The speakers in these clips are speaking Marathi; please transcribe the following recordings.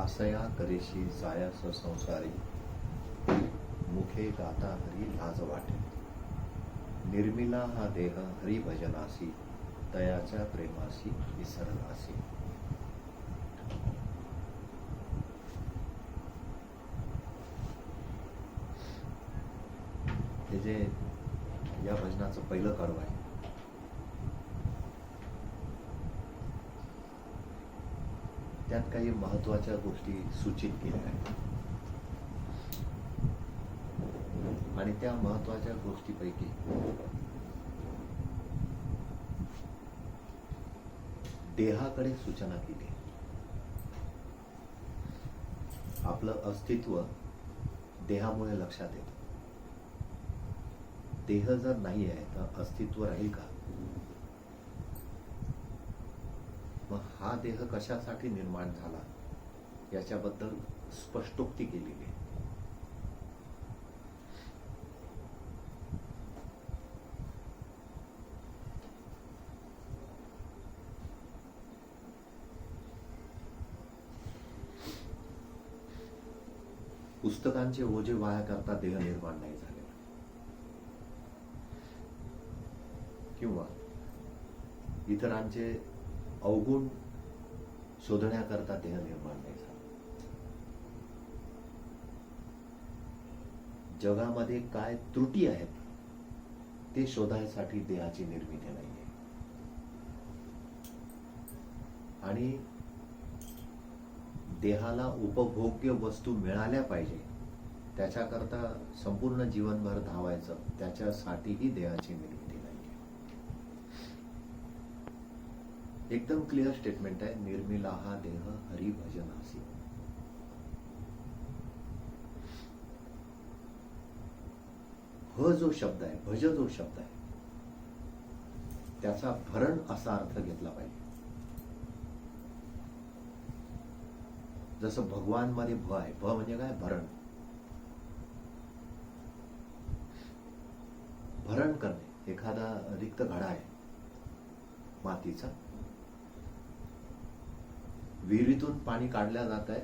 आसया करेशी जायास संसारी, मुखे गाता हरी लाज वाटे. निर्मिला हा देह हरी भजनासी, तयाच्या प्रेमासी विसरणासी. हे जे या भजनाचं पहिलं कडवं आहे, त्यात काही महत्वाच्या गोष्टी सूचित केल्या आहेत आणि त्या महत्वाच्या गोष्टीपैकी देहाकडे सूचना केली. आपलं अस्तित्व देहामुळे लक्षात येतं. देह जर नाही आहे तर अस्तित्व राहील का? मग हा देह कशासाठी निर्माण झाला याच्याबद्दल स्पष्टोक्ती केलेली आहे. पुस्तकांचे ओझे वाया करता देह निर्माण नाही झालेला, किंवा इतरांचे अवगुण शोधण्याकरता देह निर्माण नाही झाला. जगामध्ये काय त्रुटी आहेत ते शोधायसाठी देहाची निर्मिती नाही आहे. आणि देहाला उपभोग्य वस्तू मिळाल्या पाहिजे त्याच्याकरता संपूर्ण जीवनभर धावायचं, त्याच्यासाठीही देहाची निर्मिती नाही आहे. एकदम क्लिअर स्टेटमेंट आहे, निर्मिला हा देह हरी भजनासी. ह जो शब्द आहे, भज जो शब्द आहे, त्याचा भरण असा अर्थ घेतला पाहिजे. जसं भगवान मध्ये भ आहे, भ म्हणजे काय? भरण. भरण करणे. एखादा रिक्त घडा आहे मातीचा, विहिरीतून पाणी काढल्या जात आहे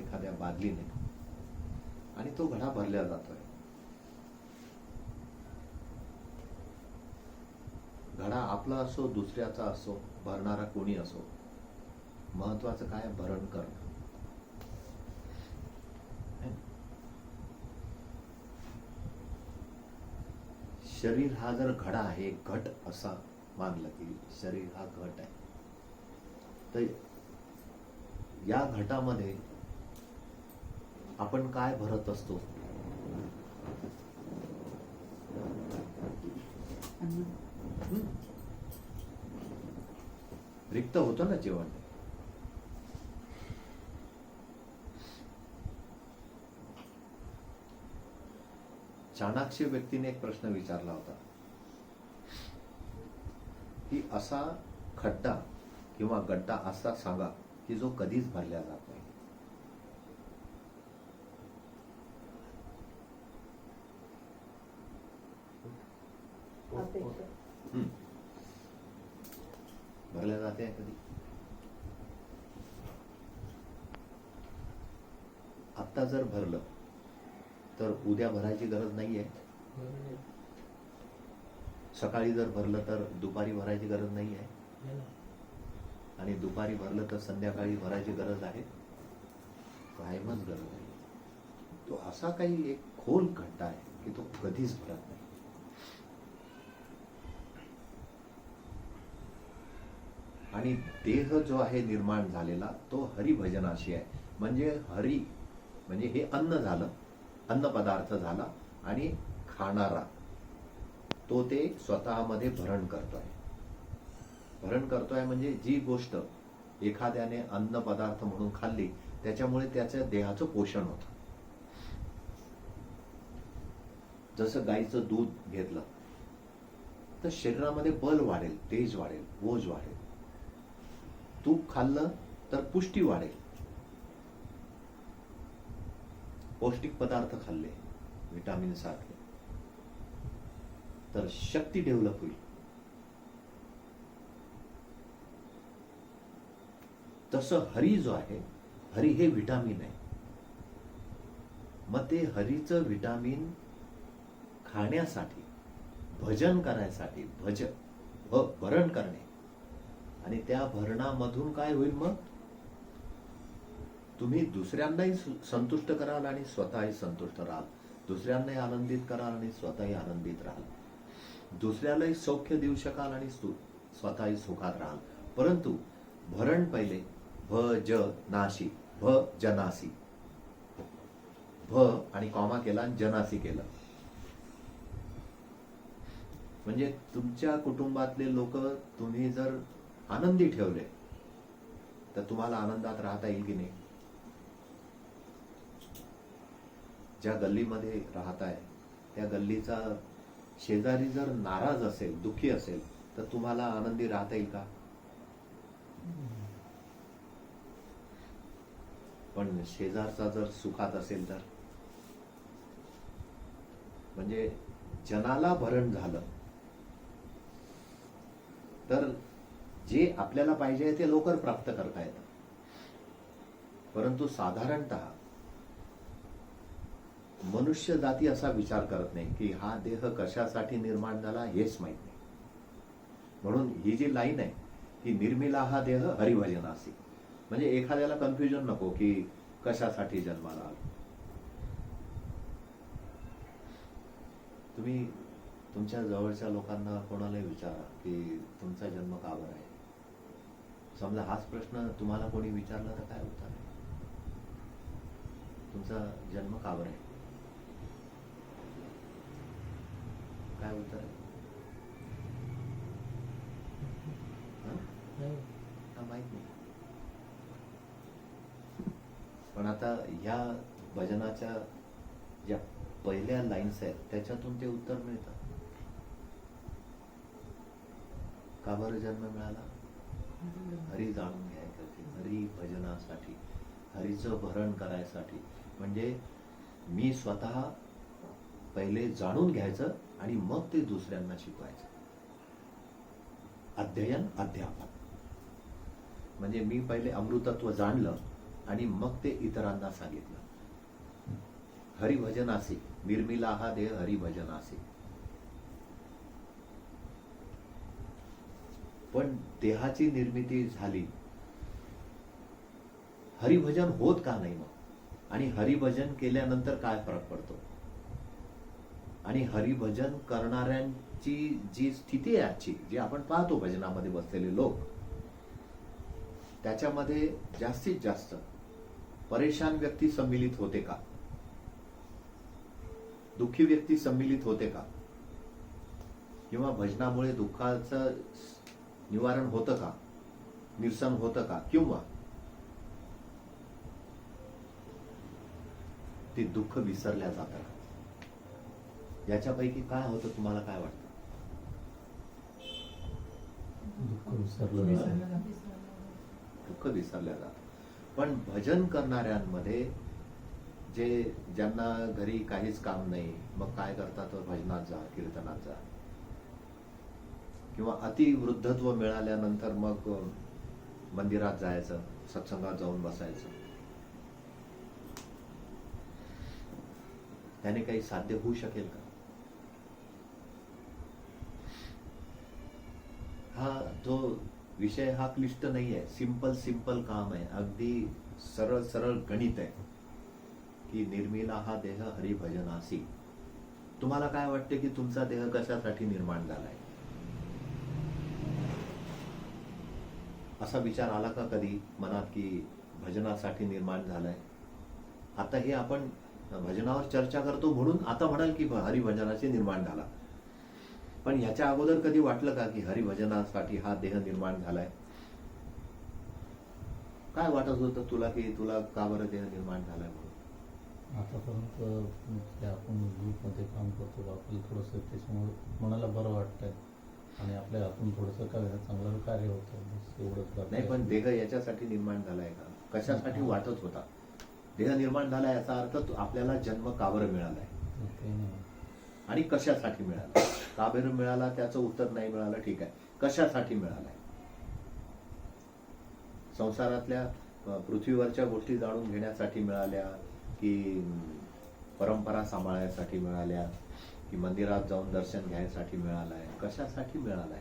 एखाद्या बादलीने आणि तो घडा भरल्या जातोय. घडा आपला असो दुसऱ्याचा असो, भरणारा कोणी असो, महत्वाचं काय? भरण करणं. शरीर हा जर घडा आहे, घट असा मानलं की शरीर हा घट आहे, तर या घटामध्ये आपण काय भरत असतो? रिक्त होतं ना जेवण. चाणाक्ष व्यक्तीने एक प्रश्न विचारला होता की असा खड्डा किंवा गड्डा असा सांगा की जो कधीच भरल्या जात नाही. भरल्या जाते कधी? आत्ता जर भरलं तर उद्या भरायची गरज नाहीये. सकाळी जर भरलं तर दुपारी भरायची गरज नाही आहे, आणि दुपारी भरलं तर संध्याकाळी भरायची गरज आहे? कायमच गरज आहे. तो असा काही एक खोल खड्डा आहे की तो कधीच भरत नाही. आणि देह जो आहे निर्माण झालेला तो हरिभजनाशी आहे. म्हणजे हरी म्हणजे हे अन्न झालं, अन्न पदार्थ झाला, आणि खाणारा तो ते स्वतःमध्ये भरण करतोय. भरण करतोय म्हणजे जी गोष्ट एखाद्याने अन्न पदार्थ म्हणून खाल्ली त्याच्यामुळे त्याच्या देहाचं पोषण होतं. जसं गाईचं दूध घेतलं तर शरीरामध्ये बल वाढेल, तेज वाढेल, ओज वाढेल. तूप खाल्लं तर पुष्टी वाढेल. पौष्टिक पदार्थ खाल्ले विटामिन सारखे तर शक्ती डेव्हलप होईल. तसं हरी जो आहे, हरी हे विटामिन आहे. मग ते हरीचं विटामिन खाण्यासाठी, भजन करायसाठी, भरण करणे, आणि त्या भरणामधून काय होईल, मग तुम्ही दुसऱ्यांनाही संतुष्ट कराल आणि स्वतःही संतुष्ट राहाल, दुसऱ्यांनाही आनंदित कराल आणि स्वतःही आनंदित राहाल, दुसऱ्यालाही सौख्य देऊ शकाल आणि स्वतःही सुखात राहाल. परंतु भरण पहिले भजनासी, भजनासी, भ आणि कॉमा केला आणि जनासी केलं, म्हणजे तुमच्या कुटुंबातले लोक तुम्ही जर आनंदी ठेवले तर तुम्हाला आनंदात राहता येईल की नाही. ज्या गल्लीमध्ये राहताय त्या गल्लीचा शेजारी जर नाराज असेल, दुःखी असेल, तर तुम्हाला आनंदी राहता येईल का. पण शेजारचा जर सुखात असेल तर, म्हणजे जनाला भरण झालं तर जे आपल्याला पाहिजे ते लवकर प्राप्त करता येतं. परंतु साधारणतः मनुष्य जाती असा विचार करत नाही की हा देह कशासाठी निर्माण झाला हेच माहित नाही. म्हणून ही जी लाईन आहे की निर्मिला हा देह हरिभजनासी, म्हणजे एखाद्याला कन्फ्युजन नको की कशासाठी जन्माला आलो. तुम्ही तुमच्या जवळच्या लोकांना कोणालाही विचारा की तुमचा जन्म का बरं आहे. समजा हाच प्रश्न तुम्हाला कोणी विचारला तर काय उत्तर आहे. तुमचा जन्म का बरं आहे, काय उत्तर आहे. माहित नाही. पण आता ह्या भजनाच्या ज्या पहिल्या लाईन्स आहेत त्याच्यातून ते उत्तर मिळतं. का बरं जन्म मिळाला, हरी जाणून घ्यायसाठी, हरी भजनासाठी, हरीचं भरण करायसाठी. म्हणजे मी स्वतः पहिले जाणून घ्यायचं आणि मग ते दुसऱ्यांना शिकवायचं. अध्ययन अध्यापन म्हणजे मी पहिले अमृतत्व जाणलं आणि मग ते इतरांना सांगितलं. हरिभजनासी, निर्मिला हा देह हरिभजनासी. पण देहाची निर्मिती झाली, हरिभजन होत का नाही मग, आणि हरिभजन केल्यानंतर काय फरक पडतो, आणि हरिभजन करणाऱ्यांची जी स्थिती आहे आजची, जी आपण पाहतो भजनामध्ये बसलेले लोक, त्याच्यामध्ये जास्तीत जास्त परेशान व्यक्ती सम्मिलित होते का, दुःखी व्यक्ती सम्मिलित होते का, किंवा भजनामुळे दुःखाचं निवारण होतं का, निरसन होतं का, किंवा ते दुःख विसरल्या जातं का. याच्यापैकी काय होतं, तुम्हाला काय वाटतं. दुःख विसरल्या जातं. पण भजन करणाऱ्यांमध्ये ज्यांना घरी काहीच काम नाही, मग काय करतात, भजनात जा, कीर्तनात जा, किंवा अतिवृद्धत्व मिळाल्यानंतर मग मंदिरात जायचं, सत्संगात जाऊन बसायचं. त्याने काही साध्य होऊ शकेल का. हा तो विषय हा क्लिष्ट नाही आहे, सिंपल काम आहे, अगदी सरळ गणित आहे की निर्मिला हा देह हरिभजनासी. तुम्हाला काय वाटते की तुमचा देह कशासाठी निर्माण झालाय, असा विचार आला का कधी मनात की भजनासाठी निर्माण झालाय. आता हे आपण भजनावर चर्चा करतो म्हणून आता म्हणाल की हरिभजनाचे निर्माण झाला, पण ह्याच्या अगोदर कधी वाटलं का की हरिभजनासाठी हा देह निर्माण झालाय. काय वाटत होतं तुला की तुला का बरं देह निर्माण झालाय म्हणून. आतापर्यंत आपण ग्रुपमध्ये काम करतो, आपल्याला थोडंसं त्याच्यामुळे मनाला बरं वाटतंय आणि आपल्या हातून थोडंसं काय चांगलं कार्य होतं, एवढंच. नाही, पण देह याच्यासाठी निर्माण झालाय का, कशासाठी वाटत होता. देह निर्माण झाला याचा अर्थ आपल्याला जन्म का बरं मिळालाय आणि कशासाठी मिळाला. का बरं मिळाला त्याचं उत्तर नाही मिळालं, ठीक आहे, कशासाठी मिळालाय. संसारातल्या पृथ्वीवरच्या गोष्टी जाणून घेण्यासाठी मिळाल्या, की परंपरा सांभाळण्यासाठी मिळाल्या, की मंदिरात जाऊन दर्शन घ्यायसाठी मिळालाय, कशासाठी मिळालाय?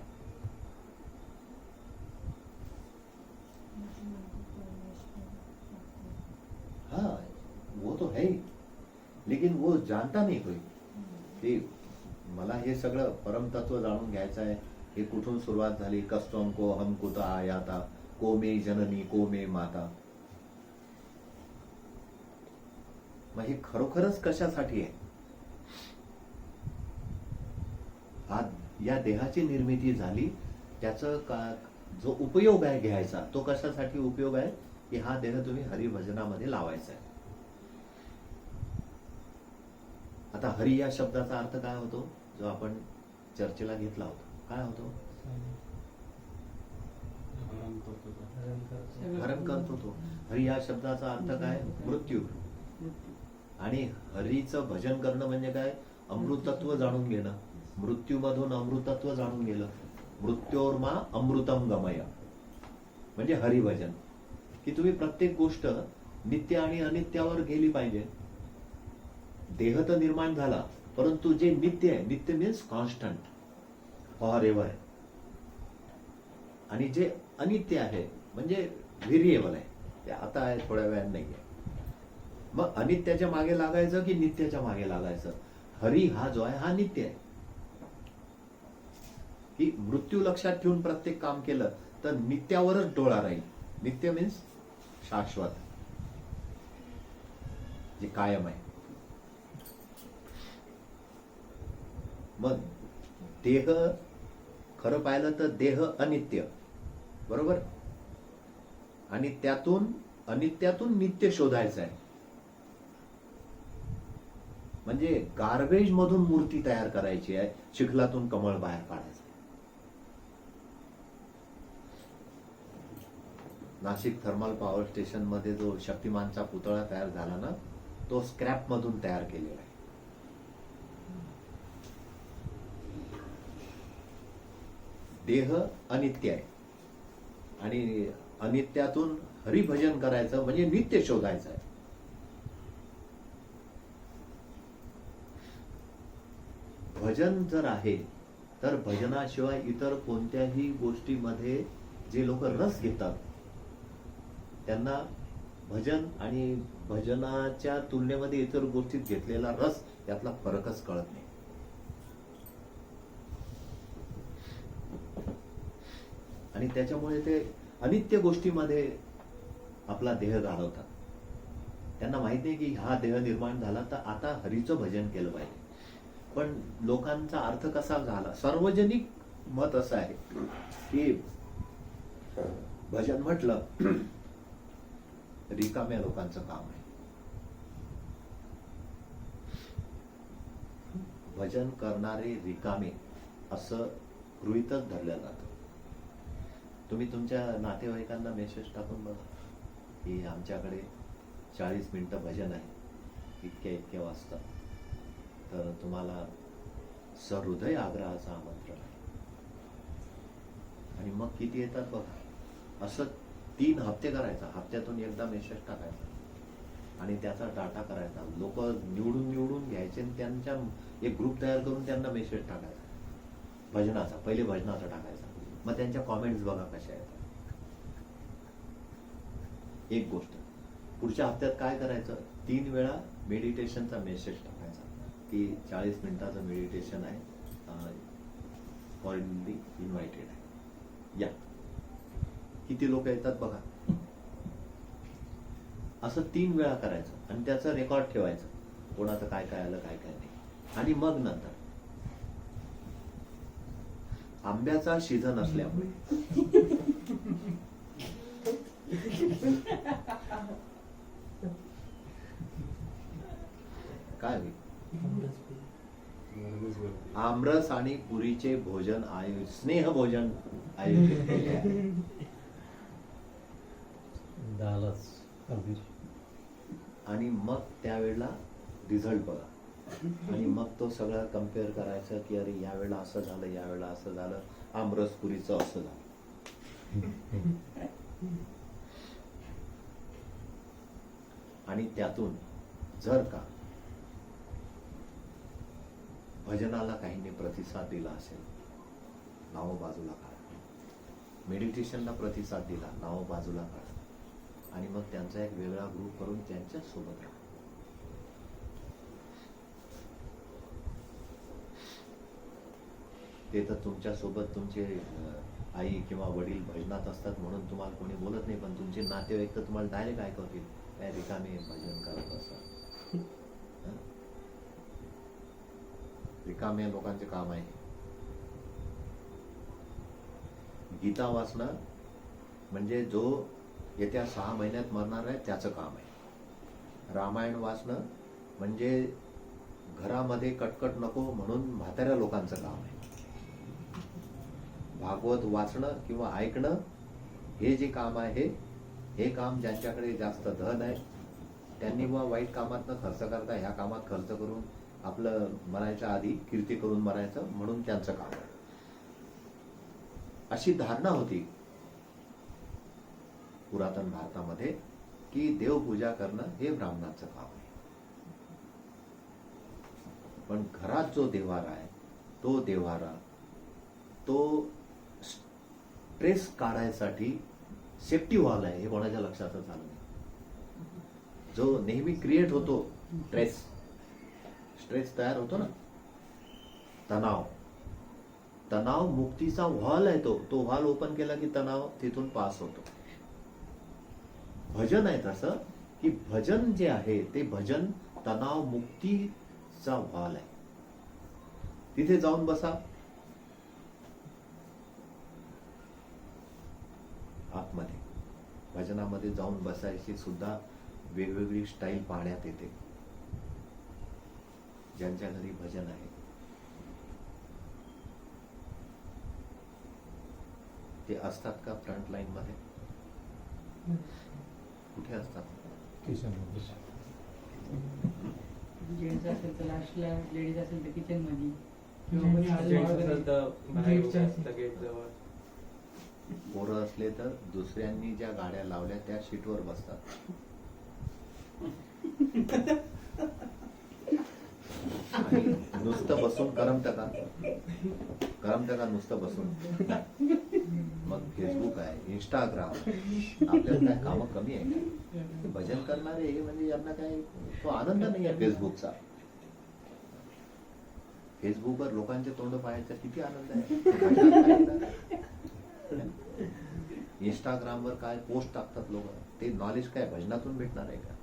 हाँ, वो तो है ही, लेकिन वो जानता नहीं कोई. ते मला हे सगळं परमतत्व जाणून घ्यायचं आहे. हे कुठून सुरुवात झाली, कस्तों को हम कुता आया था, को मे जननी को मे माता. मग हे खरोखरच कशासाठी आहे? हा या देहाची निर्मिती झाली, त्याचं जो उपयोग आहे घ्यायचा, तो कशासाठी उपयोग आहे की हा देह तुम्ही हरिभजनामध्ये लावायचा आहे. आता हरी या शब्दाचा अर्थ काय होतो, जो आपण चर्चेला घेतला होता, काय होतो? हरण करतो तो. हरी या शब्दाचा अर्थ काय? मृत्यू. आणि हरीचं भजन करणं म्हणजे काय? अमृतत्व जाणून घेणं. मृत्यूमधून अमृतत्व जाणून गेलं. मृत्योर्मा अमृतम गमय म्हणजे हरिभजन. की तुम्ही प्रत्येक गोष्ट नित्य आणि अनित्यावर गेली पाहिजे. देह तर निर्माण झाला, परंतु जे नित्य आहे, नित्य मीन्स कॉन्स्टंट, फॉर एव्हर, आणि जे अनित्य आहे म्हणजे व्हेरिएबल आहे, ते आता आहे, थोड्या वेळाने नाही आहे. मग अनित्याच्या मागे लागायचं की नित्याच्या मागे लागायचं? हरी हा जो आहे हा नित्य आहे. की मृत्यू लक्षात ठेवून प्रत्येक काम केलं तर नित्यावरच डोळा राहील. नित्य मीन्स शाश्वत, जे कायम आहे. मग देह खरं पाहिलं तर देह अनित्य, बरोबर, आणि त्यातून अनित्यातून नित्य शोधायचं आहे. म्हणजे गार्बेज मधून मूर्ती तयार करायची आहे, चिखलातून कमळ बाहेर काढायचं. नाशिक थर्मल पॉवर स्टेशन मध्ये जो शक्तिमानचा पुतळा तयार झाला ना, तो स्क्रॅप मधून तयार केलेला आहे. देह अनित्य आहे आणि अनित्यातून हरिभजन करायचं म्हणजे नित्य शोधायचं आहे. भजन जर आहे तर भजनाशिवाय इतर कोणत्याही गोष्टीमध्ये जे लोक रस घेतात त्यांना भजन आणि भजनाच्या तुलनेमध्ये इतर गोष्टीत घेतलेला रस यातला फरकच कळत नाही. आणि त्याच्यामुळे ते अनित्य गोष्टीमध्ये आपला देह घालवतात. त्यांना माहित नाही की हा देह निर्माण झाला तर आता हरीचं भजन केलं पाहिजे. पण लोकांचा अर्थ कसा झाला, सार्वजनिक मत असं आहे की भजन म्हटलं रिकाम्या लोकांचं काम आहे. भजन करणारे रिकामे असं गृहीतच धरलं जातं. तुम्ही तुमच्या नातेवाईकांना मेसेज टाकून बघा की आमच्याकडे 40 मिनिटं भजन आहे इतक्या वाजता, तर तुम्हाला सहृदय आग्रहाचं आमंत्रण आहे. आणि मग किती येतात बघा. असं 3 हप्ते करायचा. हप्त्यातून एकदा मेसेज टाकायचा आणि त्याचा डाटा करायचा. लोक निवडून घ्यायचे आणि त्यांच्या एक ग्रुप तयार करून त्यांना मेसेज टाकायचा भजनाचा. पहिले भजनाचा टाकायचा, मग त्यांच्या कॉमेंट्स बघा कशा येतात. एक गोष्ट. पुढच्या हप्त्यात काय करायचं, 3 वेळा मेडिटेशनचा मेसेज टाकायचा की 40 मिनिटाचं मेडिटेशन आहे, कॉर्डिनली इन्व्हायटेड आहे, या. किती लोक येतात बघा. असं 3 वेळा करायचं आणि त्याचं रेकॉर्ड ठेवायचं, कोणाचं काय काय आलं काय काय नाही. आणि मग नंतर आंब्याचा सीझन असल्यामुळे काय होईल, आमरस आणि पुरीचे भोजन स्नेह भोजन आयोजित केले आहे. आणि मग त्यावेळेला रिझल्ट बघा आणि मग तो सगळा कम्पेअर करायचं की अरे यावेळेला असं झालं, यावेळेला असं झालं, आमरस पुरीचं असं झालं. आणि त्यातून जर का भजनाला काहींनी प्रतिसाद दिला असेल, नाव बाजूला काढा. मेडिटेशनला प्रतिसाद दिला, नाव बाजूला काढा आणि मग त्यांचा एक वेगळा ग्रुप करून त्यांच्याच सोबत राहा. ते तर तुमच्या सोबत तुमचे आई किंवा वडील भजनात असतात म्हणून तुम्हाला कोणी बोलत नाही, पण तुमचे नातेवाईक तर तुम्हाला डायरेक्ट ऐकवतील, काय रिकामे भजन करत असतात. रिकाम्या लोकांचे काम आहे. गीता वाचणं म्हणजे जो येत्या 6 महिन्यात मरणार आहे त्याचं काम आहे. रामायण वाचणं म्हणजे घरामध्ये कटकट नको म्हणून म्हाताऱ्या लोकांचं काम आहे. भागवत वाचणं किंवा ऐकणं हे जे काम आहे, हे काम ज्यांच्याकडे जास्त धन आहे त्यांनी व वाईट कामात न खर्च करता ह्या कामात खर्च करून आपलं मरायच्या आधी कीर्ती करून मरायचं म्हणून त्यांचं काम आहे. अशी धारणा होती पुरातन भारतामध्ये की देवपूजा करणं हे ब्राह्मणाचं काम आहे. पण घरात जो देव्हारा आहे तो देव्हारा तो स्ट्रेस काढायसाठी सेफ्टी वॉल आहे, हे कोणाच्या लक्षातच आलं नाही. जो नेहमी क्रिएट होतो स्ट्रेस तयार होतो ना, तणाव मुक्तीचा व्हॉल आहे. तो व्हॉल ओपन केला की तणाव तिथून पास होतो. भजन आहे तसं की भजन जे आहे ते भजन तणाव मुक्तीचा व्हॉल आहे. तिथे जाऊन बसा, आतमध्ये भजनामध्ये जाऊन बसायची सुद्धा वेगवेगळी स्टाईल पाहण्यात येते. ज्यांच्या घरी भजन आहे ते असतात का फ्रंट लाईन मध्ये? कुठे असतात? किचनमध्ये. जेंट्स असेल तर लास्टला, लेडीज असेल तर किचन मध्ये, जेंट्स असेल तर बाहेर उभे असतात गेट जवळ. पोरं असले तर दुसऱ्यांनी ज्या गाड्या लावल्या त्या सीटवर बसतात. आणि नुसतं बसून करमतं का नुसतं बसून? मग फेसबुक आहे, इंस्टाग्राम, आपल्याला काय कामं कमी आहे का? भजन करणारे हे म्हणजे यांना काय तो आनंद नाही आहे फेसबुकचा. फेसबुकवर लोकांचे तोंड पाहायचा किती आनंद आहे. इंस्टाग्रामवर काय पोस्ट टाकतात लोक, ते नॉलेज काय भजनातून भेटणार आहे का?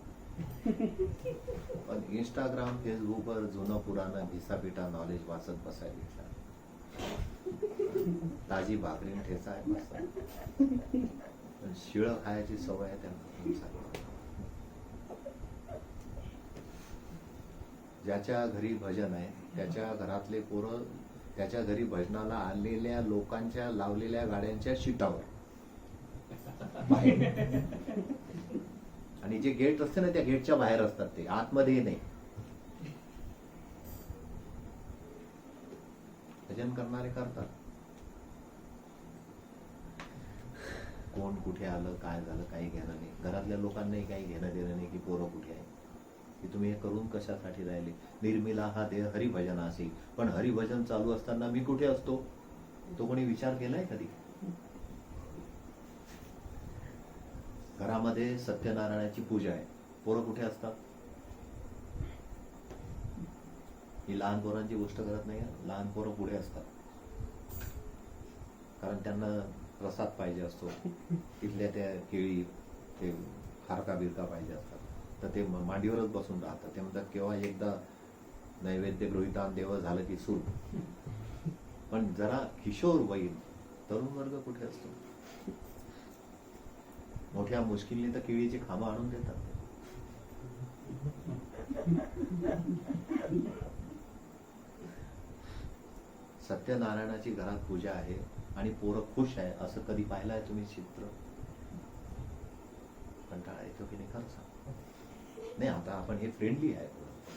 पण इंस्टाग्राम फेसबुकवर जुनं पुराणं भिसापिटा नॉलेज वाचत बसायला ताजी भाकरी ठेचा आहे मस्त, पण शिळं खायची सवय आहे त्यांना. ज्याच्या घरी भजन आहे त्याच्या घरातले पोरं त्याच्या घरी भजनाला आलेल्या लोकांच्या लावलेल्या गाड्यांच्या शीटावर बाहेर. आणि जे गेट असते ना त्या गेटच्या बाहेर असतात, ते आतमध्ये नाही. भजन करणारे करतात. कोण कुठे आलं काय झालं काही घेणं नाही. घरातल्या लोकांनाही काही घेणं देणं नाही की पोरं कुठे आहे, की तुम्ही हे करून कशासाठी राहिले. निर्मिला हा देह हरिभजनासी, पण हरिभजन चालू असताना मी कुठे असतो तो कोणी विचार केलाय कधी? घरामध्ये सत्यनारायणाची पूजा आहे, पोरं कुठे असतात? ही लहान पोरांची गोष्ट करत नाही. लहान पोरं पुढे असतात कारण त्यांना प्रसाद पाहिजे असतो. तिथल्या त्या केळी ते खारका बिरका पाहिजे असतात, तर ते मांडीवरच बसून राहतात. ते म्हणतात केव्हा एकदा नैवेद्य गृहीतान देव झालं की सूर. पण जरा किशोर वयीन तरुण वर्ग कुठे असतो? मोठ्या मुश्किलने तर केळीची खांबा आणून देतात. सत्यनारायणाची घरात पूजा आहे आणि पोरं खुश आहे असं कधी पाहिलंय तुम्ही चित्र? कंटाळा येतो की नाही खरं सांग. नाही आता आपण हे फ्रेंडली आहे,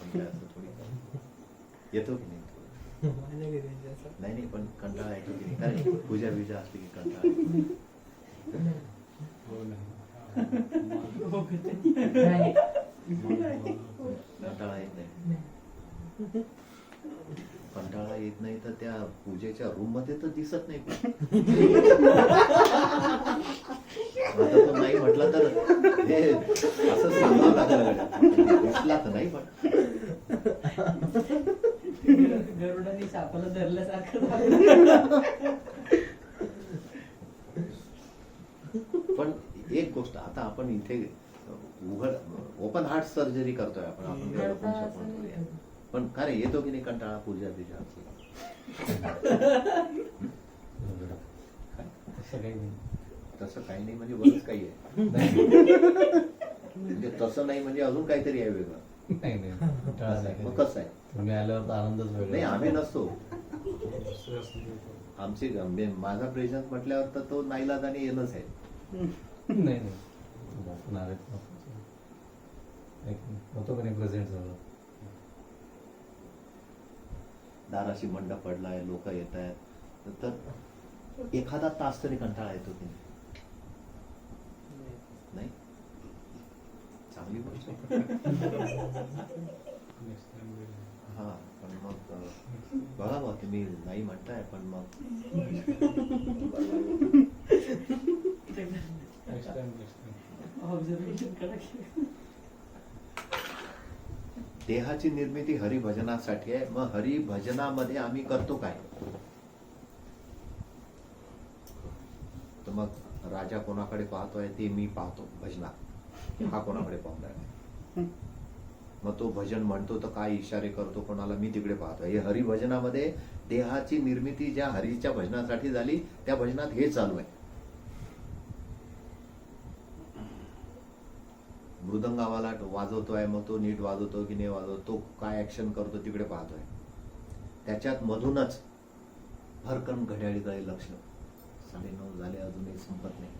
पण असं थोडी येतो की नाही? नाही नाही पण कंटाळा येतो की नाही? कारण पूजा बिजा असली की कंटाळा येतो. कंटाळा येत नाही. कंटाळा येत नाही तर त्या पूजेच्या रूम मध्ये तर दिसत नाही. आता तो नाही म्हटलं तर हे असं सांगावं लागलं गड्या. दिसला तर नाही पण गरुडाने सापाला धरल्यासारखं झालं. पण एक गोष्ट आता आपण इथे उघड ओपन हार्ट सर्जरी करतोय आपण तेवढं पण support करूया. पण का रे येतो की नाही कंटाळा पूजा बिजाची? तसं काही नाही. तसं काही नाही म्हणजे बरंच काही आहे. म्हणजे तसं नाही म्हणजे अजून काहीतरी आहे वेगळं. नाही नाही कंटाळा नाही. मग कसं आहे? तुम्ही आल्यावर तर आनंदच वेगळा. नाही आम्ही नसतो. आमची माझा प्रेझेन्स म्हटल्यावर तर तो नाईलाजाने येणंच आहे. नाही नाही बापून आलेत होतो का नाही प्रेझेंट झालं. दाराशी मंडप पडलाय, लोक येत आहेत, तर एखादा तास तरी कंटाळा येतो की नाही? चांगली गोष्ट हा. पण मग बघा मग तुम्ही नाही म्हणताय पण मग ऑब्झर्वेशन करा की देहाची निर्मिती हरिभजनासाठी आहे. मग हरिभजनामध्ये आम्ही करतो काय? तर मग राजा कोणाकडे पाहतोय ते मी पाहतो भजनात. हा कोणाकडे पाहतोय? मग तो भजन म्हणतो तर काय इशारे करतो कोणाला, मी तिकडे पाहतोय. हे हरिभजनामध्ये देहाची निर्मिती ज्या हरीच्या भजनासाठी झाली त्या भजनात हे चालू आहे. मृदंग आम्हाला वाजवतोय, मग तो नीट वाजवतो की नाही वाजवतो, तो काय ऍक्शन करतो तिकडे पाहतोय. त्याच्यात मधूनच भरकन घड्याळीकडे लक्ष. 9:30 झाले अजूनही संपत नाही.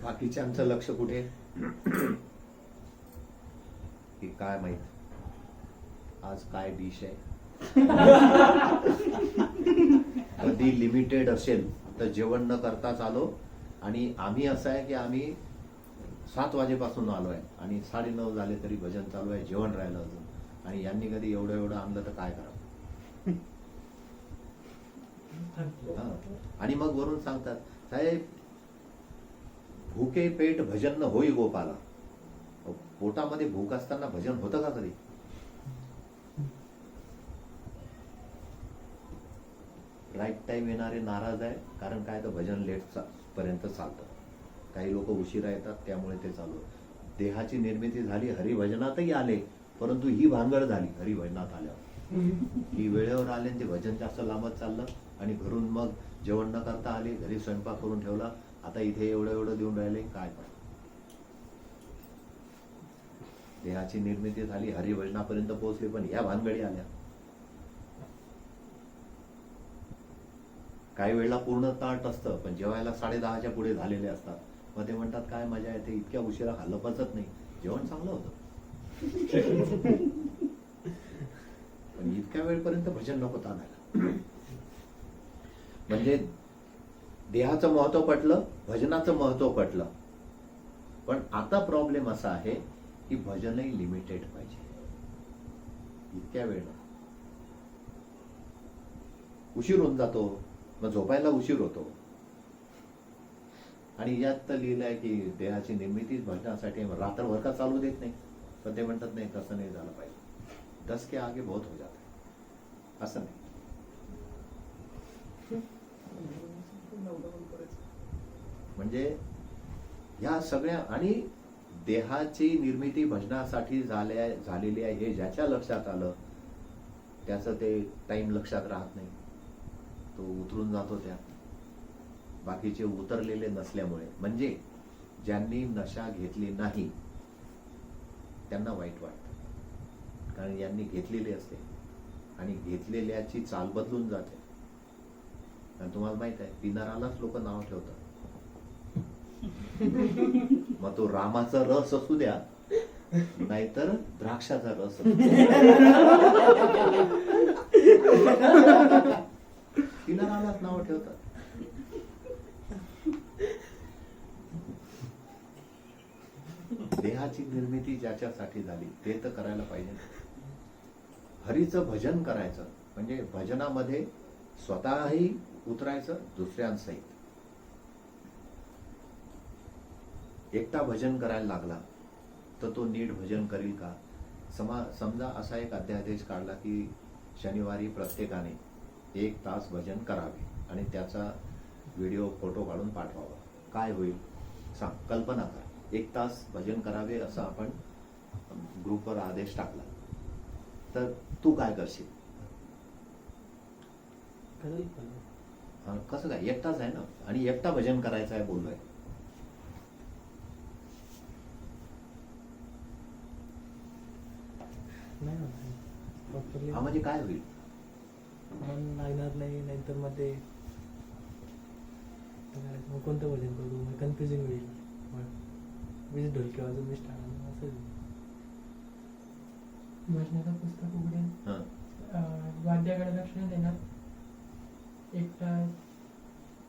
बाकीच्यांचं लक्ष कुठे की काय माहित आज काय डिश आहे. कधी लिमिटेड असेल तर जेवण न करताच आलो. आणि आम्ही असं आहे की आम्ही 7 वाजेपासून आलोय आणि 9:30 झाले तरी भजन चालू आहे, जेवण राहिलं अजून. आणि यांनी कधी एवढं आणलं तर काय करावं. आणि मग वरून सांगतात साहेब भूके पेट भजन न होई गोपाला. पोटामध्ये भूक असताना भजन होतं का कधी? राईट टाइम येणारे नाराज आहे. कारण काय तर भजन लेट पर्यंत चालतं. काही लोक उशिरा येतात त्यामुळे ते चालू. देहाची निर्मिती झाली, हरिभजनातही आले, परंतु ही भांगड झाली हरिभजनात आल्यावर. ही वेळेवर आले आणि ते भजन जास्त लांबत चाललं आणि घरून मग जेवण न करता आले, घरी स्वयंपाक करून ठेवला, आता इथे एवढं देऊन राहिले काय पण. देहाची निर्मिती झाली, हरिभजनापर्यंत पोहोचले, पण ह्या भानगडी आल्या. काही वेळेला पूर्ण ताट असतं पण जेवायला 10:30च्या पुढे झालेले असतात. मग ते म्हणतात काय मजा येते, इतक्या उशिरा खाल्लं पचत नाही. जेवण चांगलं होतं पण इतक्या वेळपर्यंत भजन नको ताणायला. म्हणजे देहाचं महत्व पटलं, भजनाचं महत्व पटलं. पण आता प्रॉब्लेम असा आहे की भजनही लिमिटेड पाहिजे. इतक्या वेळ उशीर होऊन जातो, मग झोपायला उशीर होतो. आणि यात तर लिहिलंय की देहाची निर्मिती भजनासाठी रात्रभर का चालू देत नाही. पण ते म्हणतात नाही तसं नाही झालं पाहिजे. 10 के आगे बहुत हो जाता है. असं नाही. म्हणजे ह्या सगळ्या आणि देहाची निर्मिती भजनासाठी झालेली आहे हे ज्याच्या लक्षात आलं त्याचं ते टाइम लक्षात राहत नाही, तो उतरून जातो त्या. बाकीचे उतरलेले नसल्यामुळे, म्हणजे ज्यांनी नशा घेतली नाही त्यांना वाईट वाटतं, कारण यांनी घेतलेली असते आणि घेतलेल्याची चाल बदलून जाते. आणि तुम्हाला माहित आहे पिणारालाच लोक नाव ठेवतात. मग तो रामाचा रस असू द्या नाहीतर द्राक्षाचा रस असू द्या, पिणारालाच नाव ठेवतात. निर्मिती ज्याच्यासाठी झाली ते तर करायला पाहिजे. हरीचं भजन करायचं म्हणजे भजनामध्ये स्वतःही उतरायचं, दुसऱ्यांसहित. एकटा भजन करायला लागला तर तो नीट भजन करील का? समजा असा एक अध्यादेश काढला की शनिवारी प्रत्येकाने 1 तास भजन करावे आणि त्याचा व्हिडिओ फोटो काढून पाठवावा. काय होईल सांग, कल्पना कर. 1 तास भजन करावे असा आपण ग्रुपवर आदेश टाकला तर तू काय करशील? करेल पण. हा, कसं काय? एकटाच आहे ना आणि एकटा भजन करायचं आहे बोललोय. नाही होणार. Properly हा म्हणजे काय होईल? मन लागणार नाही, नाहीतर मग ते मग कोणतं भजन करू, मग कन्फ्युजिंग होईल. मग मीच ढोलकी वाजून मीच टाळणार असं होईल. भजनाचं पुस्तक उघडेल, हा, वाद्याकडे लक्ष नाही देणार, एकटा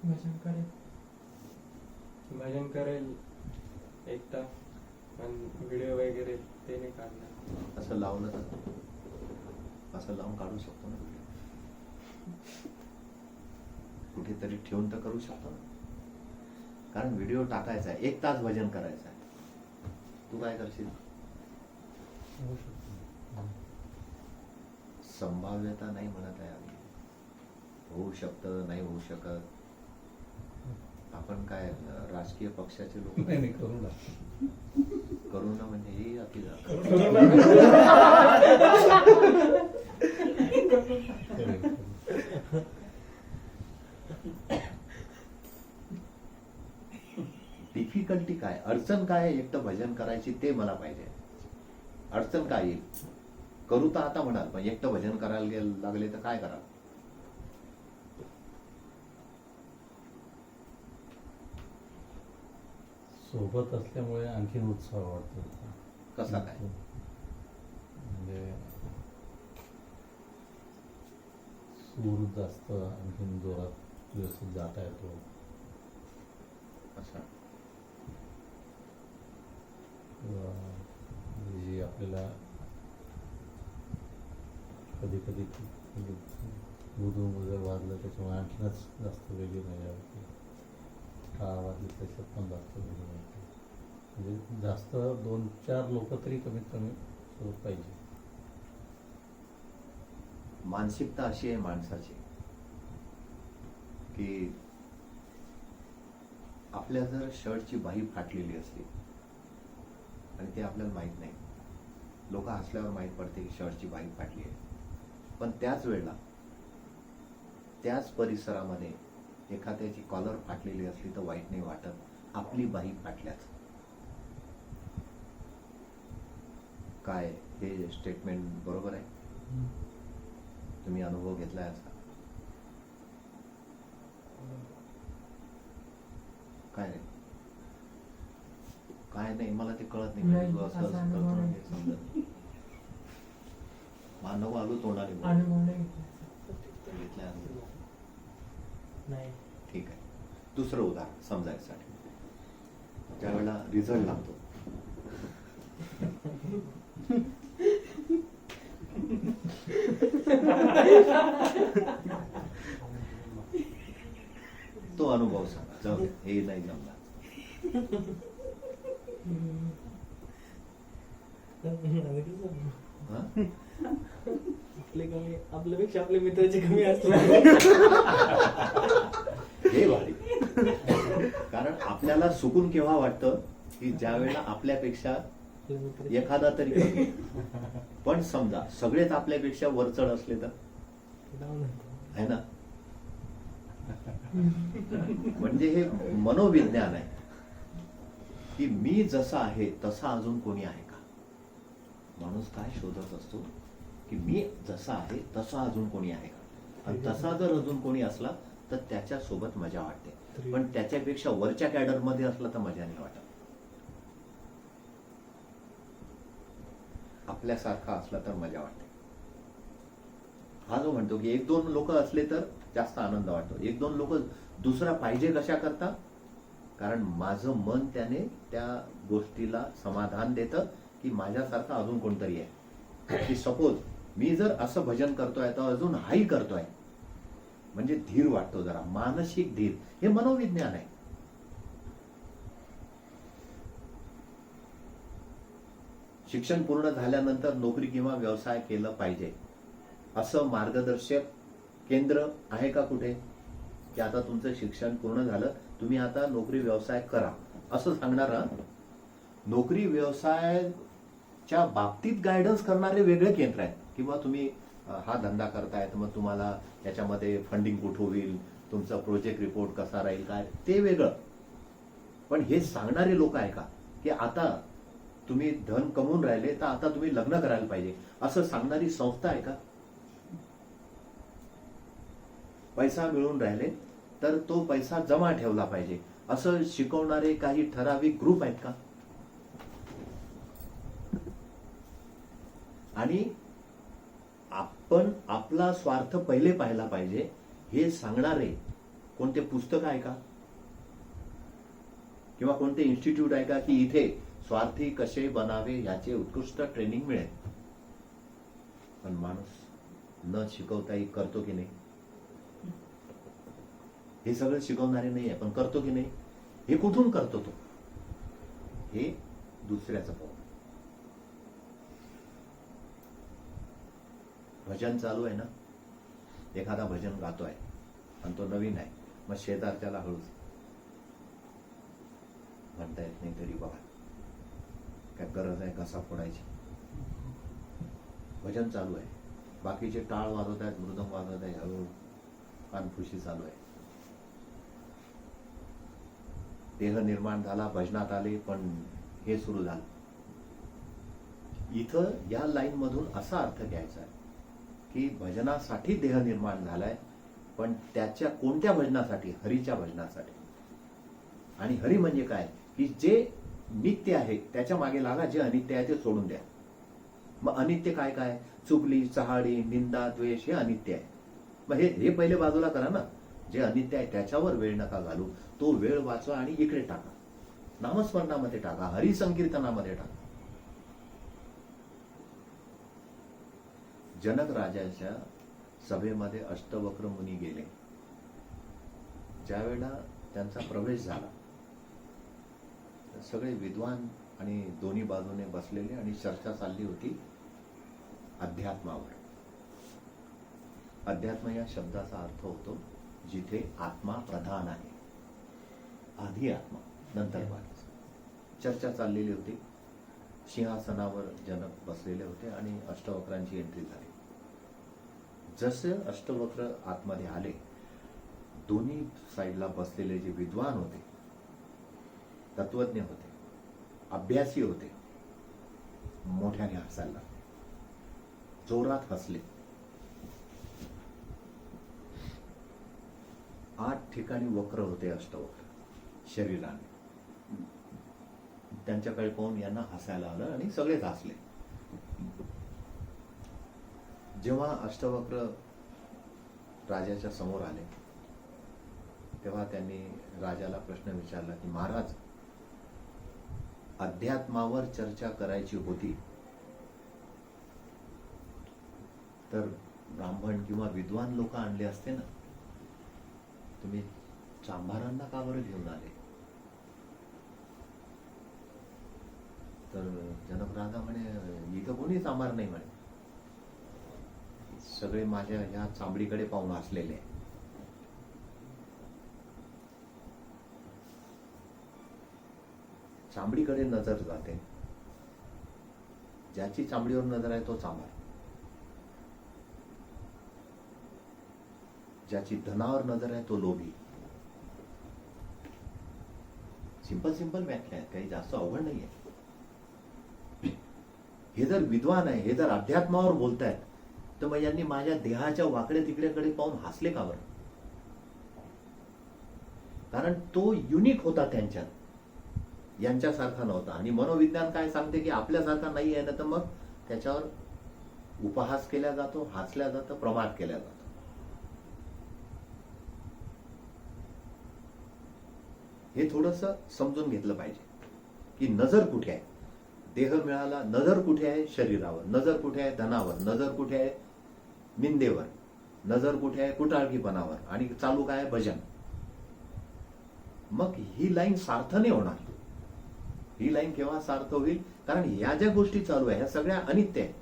भजन करेल. भजन करेल एकटा, पण व्हिडिओ वगैरे ते नाही काढणार. असं लावलं तर असं लावून काढू शकतो ना, कुठेतरी ठेवून तर करू शकतो ना. कारण व्हिडिओ टाकायचा आहे, 1 तास भजन करायचं आहे. तू काय करशील? होऊ शकतं. संभाव्यता नाही म्हणत आहे आम्ही. होऊ शकतं, नाही होऊ शकत. आपण काय राजकीय पक्षाचे लोक नाही नाही, करू ना. करू ना म्हणजे हे अति झालं. करेल, करेल. डिफिकल्टी काय, अडचण काय आहे एकटं भजन करायची ते मला पाहिजे. अडचण काय येईल? करू तर आता म्हणाल, पण एकटं भजन करायला लागले तर काय कराल? सोबत असल्यामुळे आणखीन उत्साह वाढतो. कसा काय? म्हणजे सूर जास्त आणखीन जोरात व्यवस्थित जाता येतो. असं किंवा जी आपल्याला कधी कधी जर वाजलं त्याच्यामुळे आणखीनच जास्त वेगळी मजा होते. टाळ वाजली त्याच्यात पण जास्त वेगळी होते. म्हणजे जास्त 2-4 लोक तरी कमीत कमी सोबत पाहिजे. मानसिकता अशी आहे माणसाची की आपल्या जर शर्टची बाही फाटलेली असली आणि ते आपल्याला माहित नाही, लोक हसल्यावर माहित पडते की शर्टची बाही फाटली आहे, पण त्याच वेळेला त्याच परिसरामध्ये एखाद्याची कॉलर फाटलेली असली तर वाईट नाही वाटत, आपली बाही फाटल्याच. काय हे स्टेटमेंट बरोबर आहे? तुम्ही अनुभव घेतलाय असा? काय रे? काय नाही, मला ते कळत नाही. नाही, तू असं असा असं अनुभव करतो नाही. हे समजत नाही. मानव आलो तोंडाने बोल. अनुभव नाही घेतला. घेतलाय अनुभव. नाही. ठीक आहे. दुसरं उदाहरण समजायसाठी, त्यावेळेला रिझल्ट लागतो. तो अनुभव सांगा. जाऊ दे, हे नाही जमला. हा? आपले कमी, आपल्यापेक्षा आपले मित्राचे कमी असतात. हे भारी. कारण आपल्याला सुकून केव्हा वाटतं की ज्या वेळेला आपल्यापेक्षा एखादा तरी कमी. पण समजा सगळेच आपल्यापेक्षा वरचढ असले तर आहे ना. म्हणजे हे मनोविज्ञान आहे की मी जसा आहे तसा अजून कोणी आहे का. माणूस काय शोधत असतो की मी जसा आहे तसा अजून कोणी आहे का, आणि तसा जर अजून कोणी असला तर त्याच्या सोबत मजा वाटते, पण त्याच्यापेक्षा वरच्या कॅडर मध्ये असला तर मजा नाही वाटत. आपल्यासारखा असला तर मजा वाटते. हा जो म्हणतो की 1-2 लोक असले तर जास्त आनंद वाटतो. 1-2 लोक दुसरा पाहिजे कशा करता कारण माझं मन त्याने त्या गोष्टीला समाधान देतं की माझ्यासारखा अजून कोणतरी आहे. की सपोज मी जर असं भजन करतोय तर अजून हाही करतोय, म्हणजे धीर वाटतो जरा, मानसिक धीर. हे मनोविज्ञान आहे. शिक्षण पूर्ण झाल्यानंतर नोकरी किंवा व्यवसाय केलं पाहिजे असं मार्गदर्शक केंद्र आहे का कुठे? की आता तुमचं शिक्षण पूर्ण झालं, तुम्ही आता नोकरी व्यवसाय करा असं सांगणार? नोकरी व्यवसायाच्या बाबतीत गायडन्स करणारे वेगळे केंद्र आहेत. किंवा तुम्ही हा धंदा करताय तर मग तुम्हाला याच्यामध्ये फंडिंग कुठं होईल, तुमचा प्रोजेक्ट रिपोर्ट कसा राहील, काय ते वेगळं. पण हे सांगणारे लोक आहे का की आता तुम्ही धन कमवून राहिले तर आता तुम्ही लग्न करायला पाहिजे असं सांगणारी संस्था आहे का? पैसा मिळून राहिले तर तो पैसा जमा ठेवला पाहिजे असं शिकवणारे काही ठराविक ग्रुप आहेत का? आणि आपण आपला स्वार्थ पहिले पाहायला पाहिजे हे सांगणारे कोणते पुस्तक आहे का? किंवा कोणते इन्स्टिट्यूट आहे का की इथे स्वार्थी कसे बनावे याचे उत्कृष्ट ट्रेनिंग मिळेल? पण माणूस न शिकवताही करतो की नाही? हे सगळं शिकवणारे नाही आहे पण करतो की नाही? हे कुठून करतो तो? हे दुसऱ्याचं पाहून. भजन चालू आहे ना, एखादा भजन गातोय आणि तो नवीन आहे, मग शेजारच्याला हळूच म्हणता येत नाही तरी बघा काय गरज आहे घसा फोडायची. भजन चालू आहे, बाकीचे टाळ वाजवत आहेत, मृदंग वाजवत आहे, हळू कानफुशी चालू आहे. देह निर्माण झाला, भजनात आले, पण हे सुरू झालं. इथं या लाईन मधून असा अर्थ घ्यायचा आहे की भजनासाठी देह निर्माण झालाय, पण त्याच्या कोणत्या भजनासाठी? हरीच्या भजनासाठी. आणि हरी म्हणजे काय की जे नित्य आहे त्याच्या मागे लागा, जे अनित्य आहे ते सोडून द्या. मग अनित्य काय काय? चुगली, चहाडी, निंदा, द्वेष हे अनित्य आहे. मग हे पहिले बाजूला करा ना. जे अनित्य आहे त्याच्यावर वेळ नका घालू, तो वेळ वाचवा आणि इकडे टाका, नामस्मरणामध्ये टाका, हरिसंकीर्तनामध्ये टाका. जनक राजाच्या सभेमध्ये अष्टवक्र मुनी गेले. ज्यावेळेला त्यांचा प्रवेश झाला, सगळे विद्वान आणि दोन्ही बाजूने बसलेले आणि चर्चा चालली होती अध्यात्मावर. अध्यात्म या शब्दाचा अर्थ होतो जिथे आत्मा प्रधान आहे. आधी आत्मा, नंतर बाकी. चर्चा चाललेली होती. सिंहासनावर जनक बसलेले होते आणि अष्टवक्रांची एंट्री झाली. जसे अष्टवक्र आतमध्ये आले, दोन्ही साईडला बसलेले जे विद्वान होते, तत्वज्ञ होते, अभ्यासी होते, मोठ्याने हसायला लागले, जोरात हसले. 8 ठिकाणी वक्र होते अष्टवक्र शरीराने. त्यांच्याकडे पाहून यांना हसायला आलं आणि सगळेच हसले. जेव्हा अष्टवक्र राजाच्या समोर आले तेव्हा त्यांनी राजाला प्रश्न विचारला की महाराज, अध्यात्मावर चर्चा करायची होती तर ब्राह्मण किंवा विद्वान लोक आणले असते ना, तुम्ही चांभारांना का बरं घेऊन आले? तर जनक राजा म्हणे, इथं कोणी चांभार नाही म्हणे, सगळे माझ्या ह्या चांबडीकडे पाहून हसलेले. चांबडीकडे नजर जाते, ज्याची चांबडीवर नजर आहे तो चांभार, ज्याची धनावर नजर आहे तो लोभी. सिंपल व्याख्या आहे, काही जास्त अवघड नाहीये. हे जर विद्वान आहे, हे जर अध्यात्मावर बोलतायत, तर मग यांनी माझ्या देहाच्या वाकडे तिकडेकडे पाहून हसले का बरं? कारण तो युनिक होता त्यांच्यात, यांच्यासारखा नव्हता. आणि मनोविज्ञान काय सांगते की आपल्यासारखा नाही आहे ना, तर मग त्याच्यावर उपहास केला जातो, हसल्या जातं, प्रमाद केला जातो. हे थोडस समजून घेतलं पाहिजे की नजर कुठे आहे. देह मिळाला, नजर कुठे आहे शरीरावर, नजर कुठे आहे धनावर, नजर कुठे आहे निंदेवर, नजर कुठे आहे कुटाळकीपणावर, आणि चालू काय आहे भजन. मग ही लाईन सार्थ नाही होणार. ही लाईन केव्हा सार्थ होईल? कारण या ज्या गोष्टी चालू आहे ह्या सगळ्या अनित्य आहेत.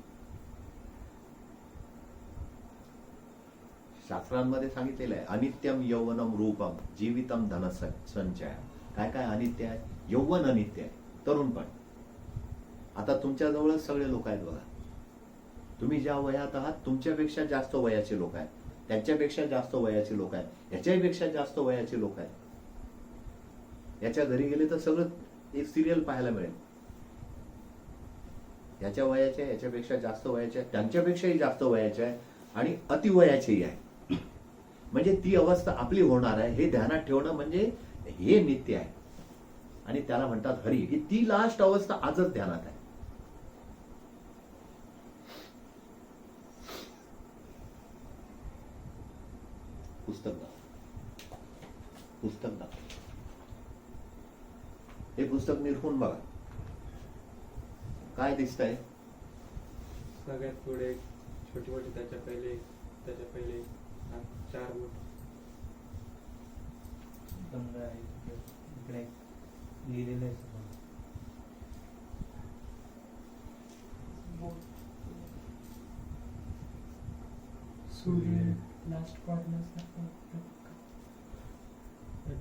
शास्त्रांमध्ये सांगितलेलं आहे अनित्यम यौवनम रूपम जीवितम धन संचय. काय काय अनित्य आहे? यौवन अनित्य आहे, तरुणपण. आता तुमच्याजवळच सगळे लोक आहेत बघा. तुम्ही ज्या वयात आहात तुमच्यापेक्षा जास्त वयाचे लोक आहेत, त्यांच्यापेक्षा जास्त वयाचे लोक आहेत, ह्याच्यापेक्षा जास्त वयाचे लोक आहेत. याच्या घरी गेले तर सगळं एक सिरियल पाहायला मिळेल. याच्या वयाचे, याच्यापेक्षा जास्त वयाचे, त्यांच्यापेक्षाही जास्त वयाचे आहे आणि अतिवयाचेही आहे. म्हणजे ती अवस्था आपली होणार आहे हे ध्यानात ठेवणं म्हणजे हे नित्य आहे. आणि त्याला म्हणतात हरी. ही ती लास्ट अवस्था आजच ध्यानात आहे. पुस्तक दाखव, पुस्तक दाखव. हे पुस्तक निरखून बघा. काय दिसतंय? सगळ्यात पुढे छोटी मोठी, त्याच्या पहिले 4 बोट. गंगा आहे इकडे लिहिलेलं आहे सगळं. सूर्य लास्ट कॉर्नर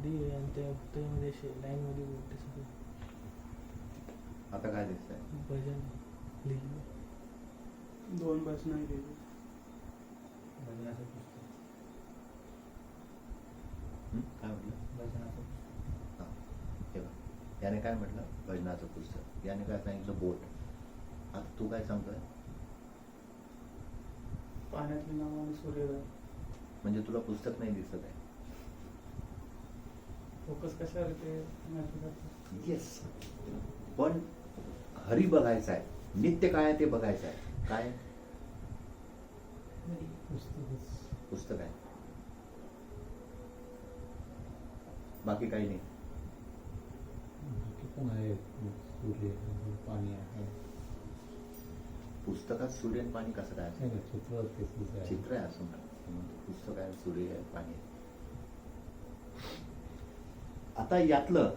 डी आणि त्यामध्ये लाईन मध्ये बोलते सगळं आता काय दिसतंय? भजन लिहिलं. 2 भजन आहे त्याची. भजनाचं पुस्तक. काय म्हटलं? भजनाचं पुस्तक. हा, हे बघ. याने काय म्हटलं? भजनाचं पुस्तक. याने काय सांगितलं? बोट. आता तू काय सांगतोय? पाण्यातले नाव आणि सूर्योदय. म्हणजे तुला पुस्तक नाही दिसत आहे. फोकस कशावर ते माहिती करतो. येस, पण हरी बघायचा आहे. नित्य काय आहे ते बघायचं आहे. काय? पुस्तकच. पुस्तक आहे, बाकी काही नाही. बाकी पण आहे. सूर्य आहे, पाणी आहे. पुस्तकात सूर्य आणि पाणी कसं काय नाही असेल? का, चित्र तेच आहे. चित्र आहे असं म्हणा. पुस्तक आहे, सूर्य आहे, पाणी आहे. आता यातलं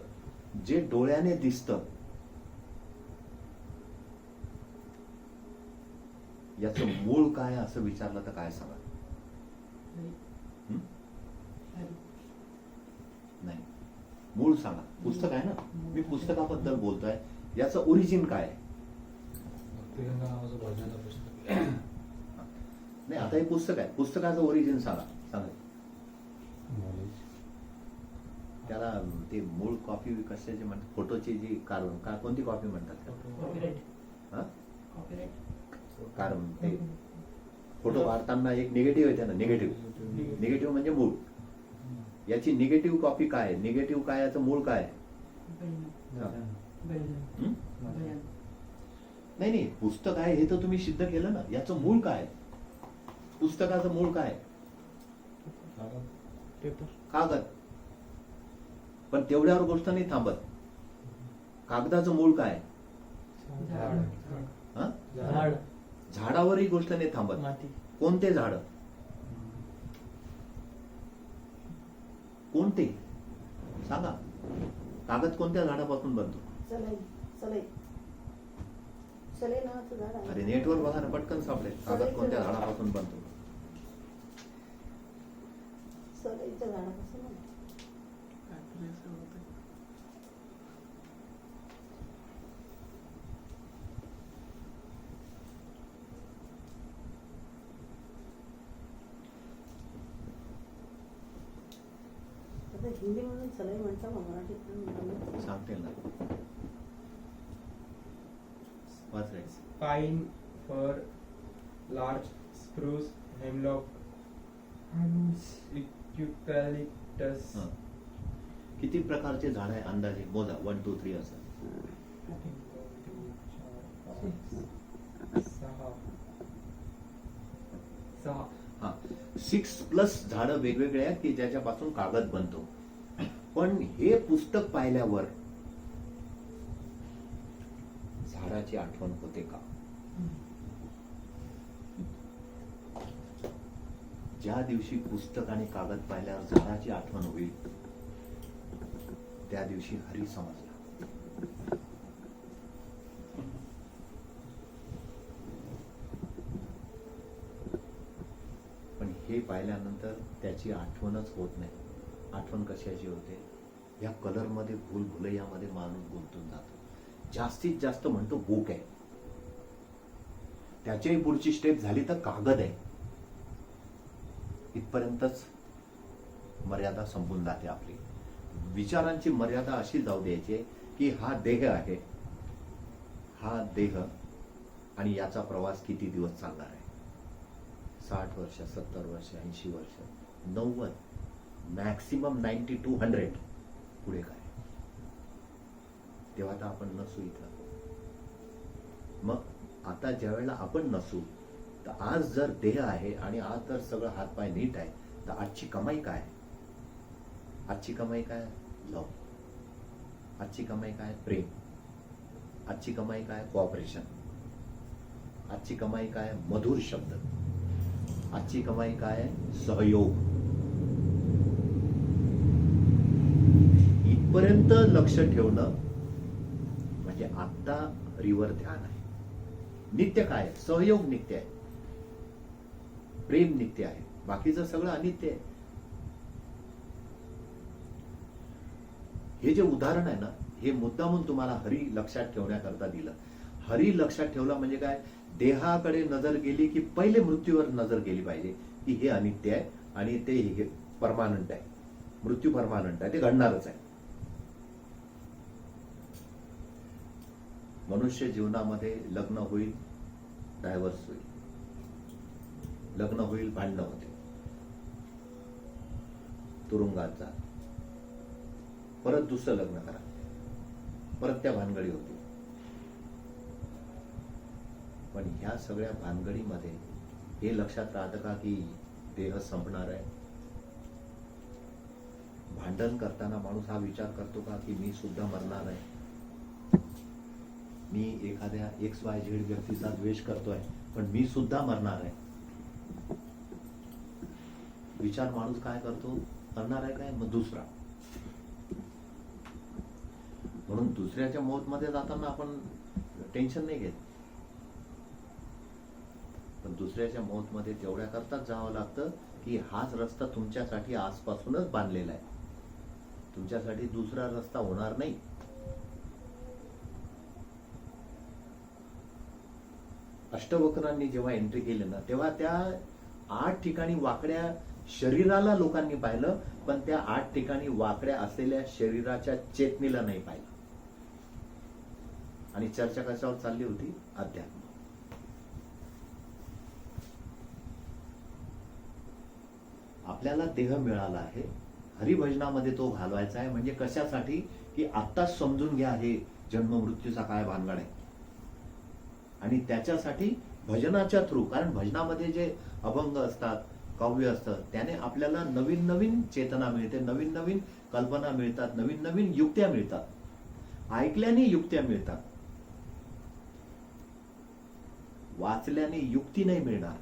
जे डोळ्याने दिसतं याचं मूळ काय असं विचारलं तर काय सांगा? हं? नाही, मूळ सांगा. पुस्तक आहे ना, मी पुस्तकाबद्दल बोलतोय. याचं ओरिजिन काय आहे? भक्तिगंगा नावाचं भजनाचं पुस्तक. नाही, आता हे पुस्तक आहे. पुस्तकाचं ओरिजिन सांगा. सांगा. नॉलेज. त्याला ते मूळ कॉपी कशाची म्हणतात? फोटोची जी काढून का कोणती कॉपी म्हणतात त्याला? कॉपीराइट. हा? कॉपीराइट. कारण ते फोटो काढताना एक निगेटिव्ह येते ना, निगेटिव्ह म्हणजे मूळ. याची निगेटिव्ह कॉपी काय आहे? निगेटिव्ह काय, याचं मूळ काय आहे? भजन. भजन. भजन. हं? भजन. नाही नाही, पुस्तक आहे हे तर तुम्ही सिद्ध केलं ना. याचं मूळ काय आहे? पुस्तकाचं मूळ काय आहे? पेपर. कागद. पण तेवढ्यावर गोष्ट नाही थांबत. कागदाचं मूळ काय आहे? झाड. हा? झाड. झाडावरही गोष्ट नाही थांबत. माती. कोणते झाड? कोणते सांगा? कागद कोणत्या झाडापासून बनतो? सलाई सलाई सलाई नावाचं झाड आहे. अरे नेटवर बघा ना, पटकन सापडेल. कागद कोणत्या झाडापासून बनतो? सलाईच्या झाडापासून बनतो. काहीतरी असं होतं. आता हिंदी म्हणून सलाई म्हणता मग मराठीत पण म्हणतात. सांगते ना, वाच रे. पाईन, फर, लार्च, स्प्रूस, हेमलॉक, युकॅलिप्टस. हं. किती प्रकारचे झाड आहे अंदाजे? मोजा. 1 2 3 असं. 6. हा, 6+ झाडं वेगवेगळे आहेत की ज्याच्यापासून कागद बनतो. पण हे पुस्तक पाहिल्यावर झाडाची आठवण होते का? ज्या दिवशी पुस्तक आणि कागद पाहिल्यावर झाडाची आठवण होईल त्या दिवशी हरी समजला. पण हे पाहिल्यानंतर त्याची आठवणच होत नाही. आठवण कशाची होते? या कलर मध्ये भूलभुलैयामध्ये माणूस गुंतून जातो. जास्तीत जास्त म्हणतो बुक आहे, त्याच्याही पुढची स्टेप झाली तर कागद आहे. इथपर्यंतच मर्यादा संपून जाते आपली. विचारांची मर्यादा अशी जाऊ द्यायची की हा देह आहे, हा देह आणि याचा प्रवास किती दिवस चालणार आहे? 60 वर्ष, 70 वर्ष, 80 वर्ष, 90, मॅक्सिमम 90 to 100. पुढे काय? तेव्हा तर आपण नसू इथं. मग आता ज्या वेळेला आपण नसू, तर आज जर देह आहे आणि आज जर सगळं हातपाय नीट आहे, तर आजची कमाई काय? आजची कमाई काय? लव. आजची कमाई काय? प्रेम. आजची कमाई काय? कोऑपरेशन. आजची कमाई काय? मधुर शब्द. आजची कमाई काय? सहयोग. इथपर्यंत लक्ष ठेवणं म्हणजे आता हरीवर ध्यान आहे. नित्य काय? सहयोग नित्य आहे, प्रेम नित्य आहे, बाकीचं सगळं अनित्य आहे. हे जे उदाहरण आहे ना, हे मुद्दामून तुम्हाला हरी लक्षात ठेवण्याकरता दिलं. हरी लक्षात ठेवला म्हणजे काय? देहाकडे नजर गेली की पहिले मृत्यूवर नजर गेली पाहिजे की हे अनित्य आहे आणि ते परमानंट आहे. मृत्यू परमानंट आहे, ते घडणारच आहे. मनुष्य जीवनामध्ये लग्न होईल, डायव्हर्स होईल, लग्न होईल, भांडणं होते, तुरुंगात जा, परत दुसरं लग्न करा, परत त्या भानगडी होती. पण ह्या सगळ्या भानगडीमध्ये हे लक्षात राहतं का की देह संपणार आहे? भांडण करताना माणूस हा विचार करतो का की मी सुद्धा मरणार आहे? मी एखाद्या XYZ व्यक्तीचा द्वेष करतोय, पण मी सुद्धा मरणार आहे. विचार माणूस काय करतो? करणार आहे काय? मग दुसरा. म्हणून दुसऱ्याच्या मौतमध्ये जाताना आपण टेन्शन नाही घेत, पण दुसऱ्याच्या मौतमध्ये तेवढ्या करताच जावं लागतं की हाच रस्ता तुमच्यासाठी आजपासूनच बांधलेला आहे, तुमच्यासाठी दुसरा रस्ता होणार नाही. अष्टवक्रांनी जेव्हा एंट्री केली ना, तेव्हा त्या 8 ठिकाणी वाकड्या शरीराला लोकांनी पाहिलं, पण त्या 8 ठिकाणी वाकड्या असलेल्या शरीराच्या चेतनेला नाही पाहिलं. आणि चर्चा कशावर चालली होती? अध्यात्म. आपल्याला देह मिळाला आहे, हरिभजनामध्ये तो घालवायचा आहे. म्हणजे कशासाठी? की आत्ताच समजून घ्या हे जन्म मृत्यूचा काय भानगड आहे. आणि त्याच्यासाठी भजनाच्या थ्रू, कारण भजनामध्ये जे अभंग असतात, काव्य असतं, त्याने आपल्याला नवीन नवीन चेतना मिळते, नवीन नवीन कल्पना मिळतात, नवीन नवीन युक्त्या मिळतात. ऐकल्याने युक्त्या मिळतात, वाचल्याने युक्ती नाही मिळणार.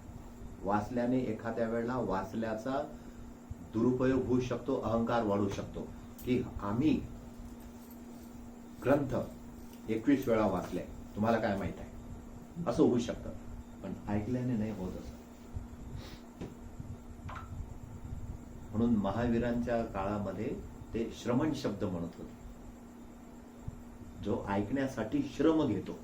वाचल्याने एखाद्या वेळेला वाचल्याचा दुरुपयोग होऊ शकतो, अहंकार वाढू शकतो की आम्ही ग्रंथ 21 वेळा वाचले, तुम्हाला काय माहित आहे, असं होऊ शकतं. पण ऐकल्याने नाही होत असं. म्हणून महावीरांच्या काळामध्ये ते श्रमण शब्द म्हणत होते, जो ऐकण्यासाठी श्रम घेतो.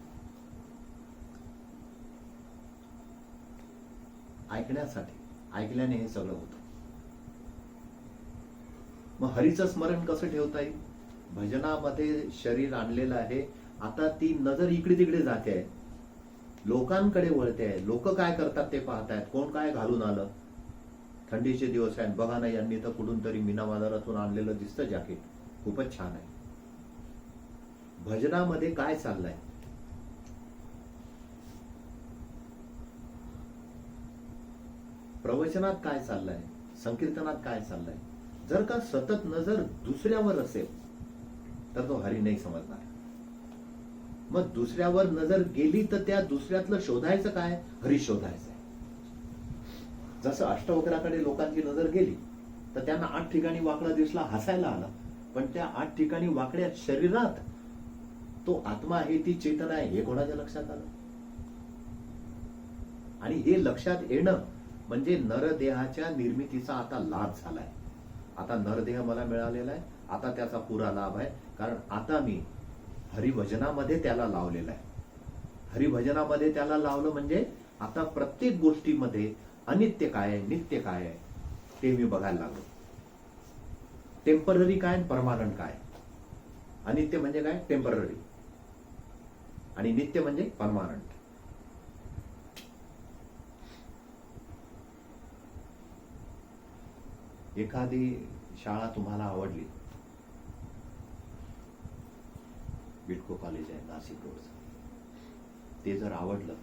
ऐकण्यासाठी, ऐकल्याने हे सगळं होतं. मग हरीचं स्मरण कसं ठेवता येईल? भजनामध्ये शरीर आणलेलं आहे, आता ती नजर इकडे तिकडे जाते आहे, लोकांकडे वळते आहे. लोक काय करतात ते पाहतायत, कोण काय घालून आलं. थंडीचे दिवस आहेत, बघा ना, यांनी तर कुठून तरी मीना बाजारातून आणलेलं दिसतं जॅकेट, खूपच छान आहे. भजनामध्ये काय चाललंय? प्रवचनात काय चाललंय? संकीर्तनात काय चाललंय? जर का सतत नजर दुसऱ्यावर असेल तर तो हरी नाही समजणार. मग दुसऱ्यावर नजर गेली तर त्या दुसऱ्यातलं शोधायचं काय? हरी शोधायचं आहे. जसं अष्टवक्राकडे लोकांची नजर गेली तर त्यांना 8 ठिकाणी वाकडा दिसला, हसायला आला. पण त्या 8 ठिकाणी वाकड्या शरीरात तो आत्मा आहे, ती चेतना आहे, हे कोणाच्या लक्षात आलं? आणि हे लक्षात येणं म्हणजे नरदेहाच्या निर्मितीचा आता लाभ झालाय. आता नरदेह मला मिळालेला आहे, आता त्याचा पुरा लाभ आहे. कारण आता मी हरिभजनामध्ये त्याला लावलेला आहे. हरिभजनामध्ये त्याला लावलं म्हणजे आता प्रत्येक गोष्टीमध्ये अनित्य काय आहे, नित्य काय आहे ते मी बघायला लागलो. टेम्पररी काय, परमानंट काय. अनित्य म्हणजे काय? टेम्पररी. आणि नित्य म्हणजे परमानंट. एखादी शाळा तुम्हाला आवडली, बिटको कॉलेज आहे नाशिक रोडचं, ते जर आवडलं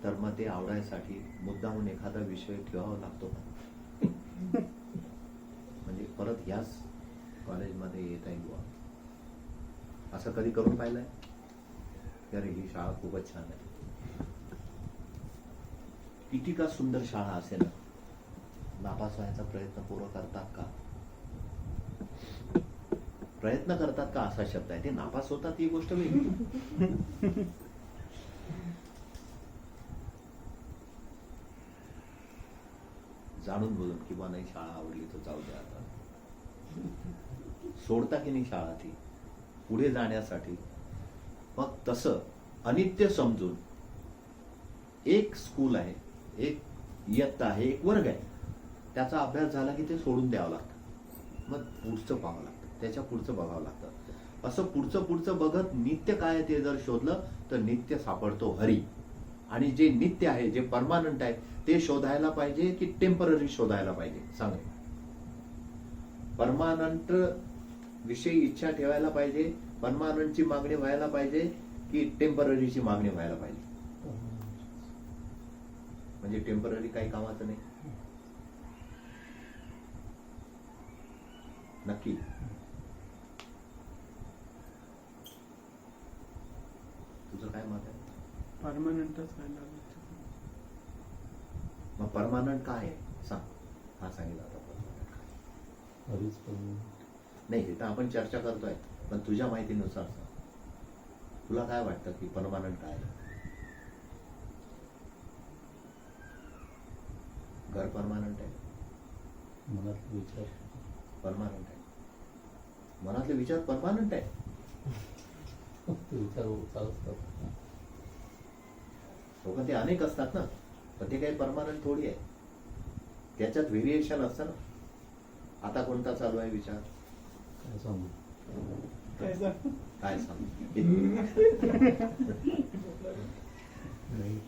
तर मग ते आवडायसाठी मुद्दामून एखादा विषय ठेवावा लागतो का? म्हणजे परत ह्याच कॉलेजमध्ये येत आहे बुवा, असं कधी करून पाहिलंय? अरे ही शाळा खूपच छान आहे. किती का सुंदर शाळा असेल, नापास व्हायचा प्रयत्न पोरं करतात का? प्रयत्न करतात का असा शब्द आहे. ते नापास होतात ही गोष्ट वेगळी. जाणून बोलून किंवा नाही शाळा आवडली तर जाऊ द्या, आता सोडता की नाही शाळा ती पुढे जाण्यासाठी. मग तसं अनित्य समजून एक स्कूल आहे, एक इयत्ता आहे, एक वर्ग आहे, त्याचा अभ्यास झाला की ते सोडून द्यावं लागतं. मग पुढचं पाहावं लागतं, त्याच्या पुढचं बघावं लागतं. असं पुढचं बघत नित्य काय ते जर शोधलं तर नित्य सापडतो हरी. आणि जे नित्य आहे, जे परमानंट आहे, ते शोधायला पाहिजे की टेम्पररी शोधायला पाहिजे? सांग. परमानंट विषयी इच्छा ठेवायला पाहिजे, परमानंटची मागणी व्हायला पाहिजे की टेम्पररीची मागणी व्हायला पाहिजे? म्हणजे टेम्पररी काही कामाचं नाही. नक्की तुझं काय मत आहे? परमनंटच व्हायला हवं. मग परमानंट काय आहे सांग. हा सांगितलं आता परमानंट काय. हरीच पण नाही, हे तर आपण चर्चा करतोय, पण तुझ्या माहितीनुसार सांग. तुला काय वाटतं की परमानंट काय आहे? घर परमानंट आहे, मनात विचार परमानंट आहे, मनातले विचार परमानंट आहे. ते विचार चालत असतात. हो, पण ते अनेक असतात ना, पण ते काही परमानंट थोडी आहे. त्याच्यात व्हेरिएशन असतं ना. आता कोणता चालू आहे विचार? काय सांगू? काय सांग. नाही.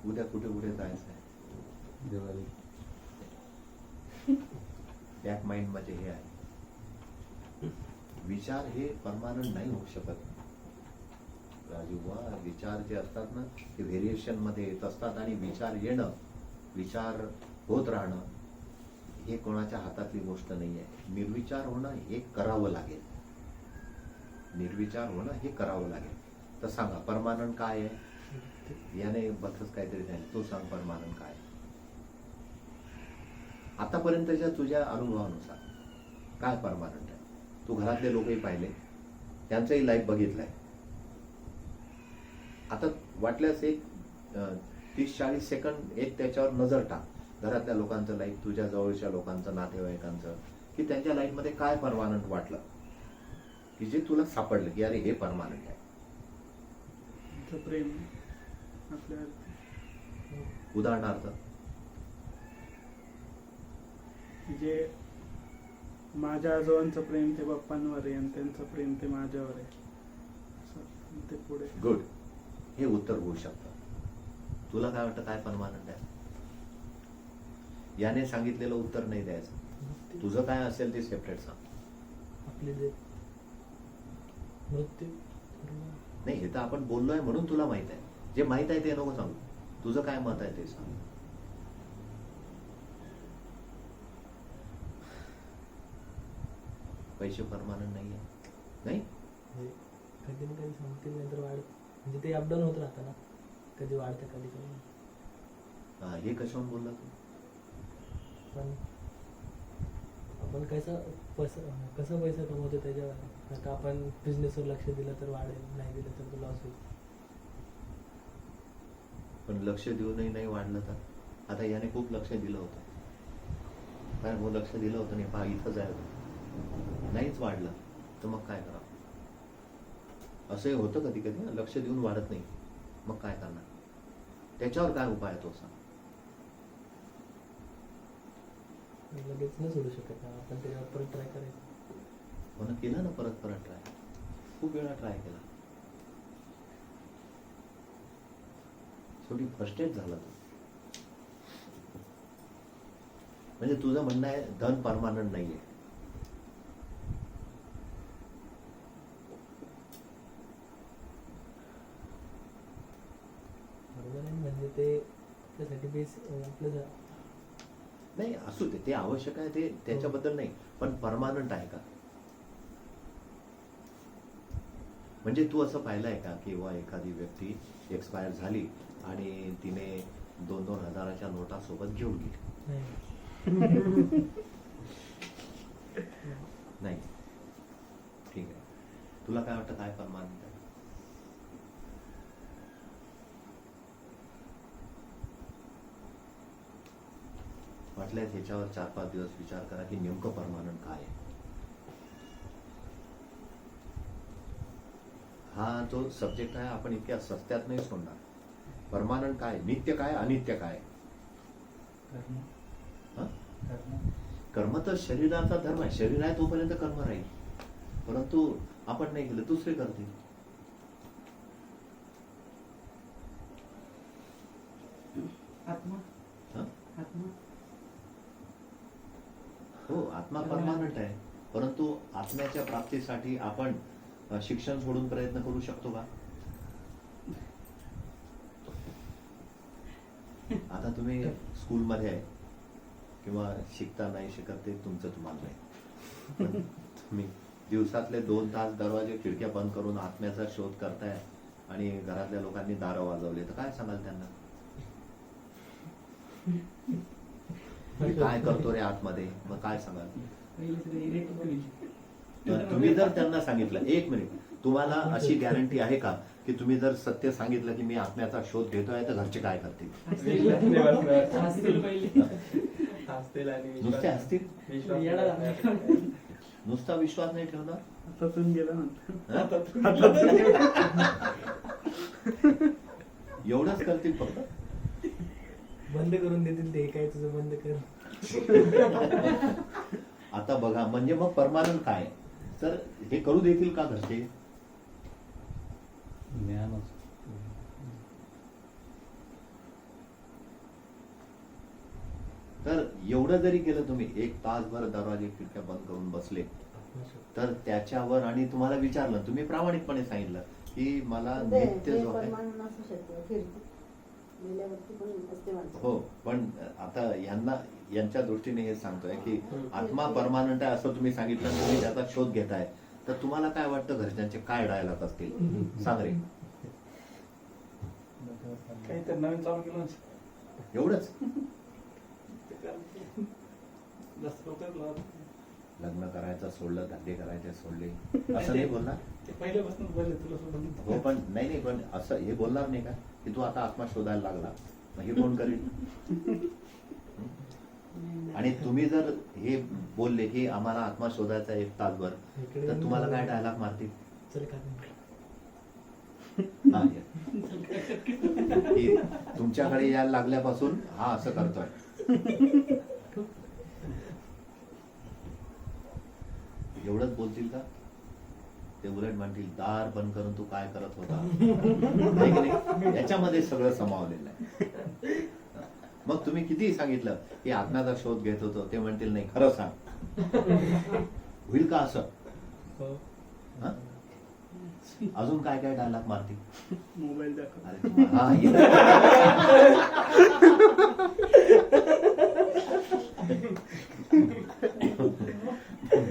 उद्या कुठे कुठे जायचं आहे? दिवाळी. बॅक माइंड मध्ये हे आहे, विचार हे परमानंट नाही होऊ शकत राजू. वा, विचार जे असतात ना ते व्हेरिएशन मध्ये येत असतात. आणि विचार येणं, विचार होत राहणं हे कोणाच्या हातातली गोष्ट नाही आहे. निर्विचार होणं हे करावं लागेल. निर्विचार होणं हे करावं लागेल. तर सांगा परमानंट काय आहे? याने बघच काहीतरी सांगितलं, तू सांग परमानंट काय? आतापर्यंतच्या तुझ्या अनुभवानुसार काय परमानंट आहे? तू घरातले लोकही पाहिले, त्यांचंही लाईफ बघितलंय. आता वाटल्यास एक 30-40 सेकंद एक त्याच्यावर नजर टाक. घरातल्या लोकांचं लाईफ, तुझ्या जवळच्या लोकांचं, नातेवाईकांचं, की त्यांच्या लाईफमध्ये काय परमानंट वाटलं की जे तुला सापडलं की अरे हे परमानंट आहे. तुमचं प्रेम आपल्यावरती, उदाहरणार्थ जे माझ्या आजोबांचं प्रेम ते बाप्पांवर आहे आणि त्यांचं प्रेम ते माझ्यावर आहे, असं ते पुढे. गुड. हे उत्तर होऊ शकतं. तुला काय वाटतं काय परमानंट आहे? याने सांगितलेलं उत्तर नाही द्यायचं. तुझं काय असेल ते सेपरेट सांग. आपले जे मृत्यू नाही, हे तर आपण बोललोय म्हणून तुला माहित आहे. जे माहित आहे ते नको सांगू. तुझं काय मत आहे ते सांग. पैसे परमानंट नाही आहे, नाही. म्हणजे कधी ना कधी संपतील नंतर म्हणजे ते अपडाऊन होत राहतं ना, कधी वाढतं कधी कमी. हा, हे कशावरून बोलला तू? पण आपण कसं पैसा कमवतो त्याच्यावर आहे. आता आपण बिझनेसवर लक्ष दिलं तर वाढेल, नाही दिलं तर लॉस होईल. पण लक्ष देऊनही नाही वाढलं तर? आता याने खूप लक्ष दिलं होतं, कारण हो लक्ष दिलं होतं नाही, पहा इथंच आहे, नाहीच वाढलं तर मग काय करा? असंही होतं कधी कधी, लक्ष देऊन वाढत नाही, मग काय करणार? त्याच्यावर काय उपाय आहे तो सांग. लगेच न सोडू शकत ना आपण, त्याच्यावर परत ट्राय करायचं. म्हणून केलं ना परत परत ट्राय, खूप वेळा ट्राय केला, शेवटी फ्रस्ट्रेट झाला तू. म्हणजे तुझं म्हणणं आहे धन परमानंट नाहीये. बरोबर आहे, म्हणजे ते आपल्यासाठी बेस आपलं नाही असू दे, ते आवश्यक आहे, ते त्याच्याबद्दल नाही, पण परमानंट आहे का? म्हणजे तू असं पाहिलंय का किंवा एखादी व्यक्ती एक्सपायर झाली आणि तिने 2-2 हजाराच्या नोटा सोबत घेऊन गेली? नाही. ठीक आहे, तुला काय वाटतं काय परमानंट आहे? वाटलंय ह्याच्यावर 4-5 दिवस विचार करा की नेमकं परमानंट काय आहे. हा जो सब्जेक्ट आहे आपण इतक्या सस्त्यात नाही सोडणार. परमानंट काय, नित्य काय, अनित्य काय? हं? कर्म तर शरीराचा धर्म आहे, शरीर आहे तोपर्यंत कर्म राहील, परंतु आपण नाही केलं दुसरे करतील. आत्मा हं? आत्मा हो, आत्मा परमानंट आहे, परंतु आत्म्याच्या प्राप्तीसाठी आपण शिक्षण सोडून प्रयत्न करू शकतो का? आता तुम्ही स्कूलमध्ये आहे किंवा शिकता नाही शिकत ते तुमचं तुम्हाला नाही, पण तुम्ही दिवसातले 2 तास दरवाजे खिडक्या बंद करून आत्म्याचा शोध करताय आणि घरातल्या लोकांनी दारं वाजवले तर काय सांगाल त्यांना? मी काय करतो रे आतमध्ये, मग काय सांगाल? पहिले सगळे इरेट होईल. तर तुम्ही जर त्यांना सांगितलं, 1 मिनिट, तुम्हाला अशी गॅरंटी आहे का की तुम्ही जर सत्य सांगितलं की मी आत्म्याचा शोध घेतोय तर घरचे काय करतील? हसतील पहिले. हसतील आणि नुसते हसतील? विश्वास येडा नाही झाला. ठेवणार. नुसता विश्वास नाही ठेवणार? हातातून गेला नंतर हं? एवढंच करतील फक्त? बंद करून देतील ते, काय तुझं बंद कर. आता बघा, म्हणजे मग परमानंट काय? तर हे करू देतील का घरचे? ज्ञानच. तर एवढं जरी केलं तुम्ही, 1 तासभर दरवाजे खिडक्या बंद करून बसले, तर त्याच्यावर आणि तुम्हाला विचारलं, तुम्ही प्रामाणिकपणे सांगितलं की मला नित्य जो आहे, परमानंट असू शकतो, फिरते गेल्यावरती पण असते माणसं. हो, पण आता यांच्या दृष्टीने हे सांगतोय की आत्मा परमानंट आहे असं तुम्ही सांगितलं, तुम्ही त्याचा शोध घेताय, तर तुम्हाला काय वाटतं घरच्यांचे काय डायलॉग असतील? सांग रे. काहीतरी नवीन चालू केलं एवढंच? जास्त लवकर लग्न करायचं सोडलं, धंदे करायचे सोडले, असं नाही बोलणार? ते पहिल्यापासून बोलले तुला सोडून. हो, पण नाही, पण असं हे बोलणार नाही का की तू आता आत्मा शोधायला लागला, मग हे कोण करेल? आणि तुम्ही जर हे बोलले की आम्हाला आत्मा शोधायचा 1 तासभर, तर तुम्हाला काय डायलॉग मारतील? चल का हा, ये. की तुमच्याकडे यायला लागल्यापासून हा असं करतोय. एवढंच बोलतील का? ते उलट म्हणतील दार बंद करून तू काय करत होता? नाही की नाही? याच्यामध्ये सगळं समावलेलं आहे. मग तुम्ही कितीही सांगितलं की आत्म्याचा शोध घेत होतो, ते म्हणतील नाही खरं सांग. होईल का असं? हो. हं? अजून काय काय डायलॉग मारते? मोबाईल दाखव. अरे हा ये.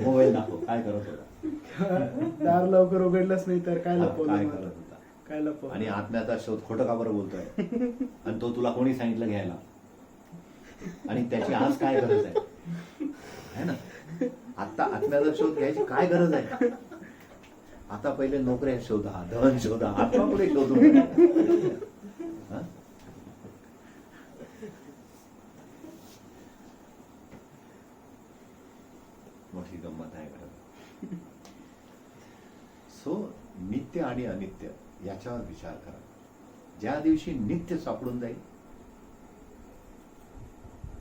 मोबाईल दाखव, काय करत होता? दार लवकर उघडलंच नाही तर काय काय लपवलं करत मला? होता? काय लपवलं? आणि आत्म्याचा शोध खोटं का बरं बोलतोय? आणि तो तुला कोणी सांगितलं घ्यायला? आणि त्याची आज काय गरज आहे ना? आता आत्म्याचा शोध घ्यायची काय गरज आहे? आता पहिले नोकऱ्या शोधा, धन शोधा, आत्मा पुढे शोधून हा? मोठी गंमत आहे खरं. सो नित्य आणि अनित्य याच्यावर विचार करा. ज्या दिवशी नित्य सापडून जाईल,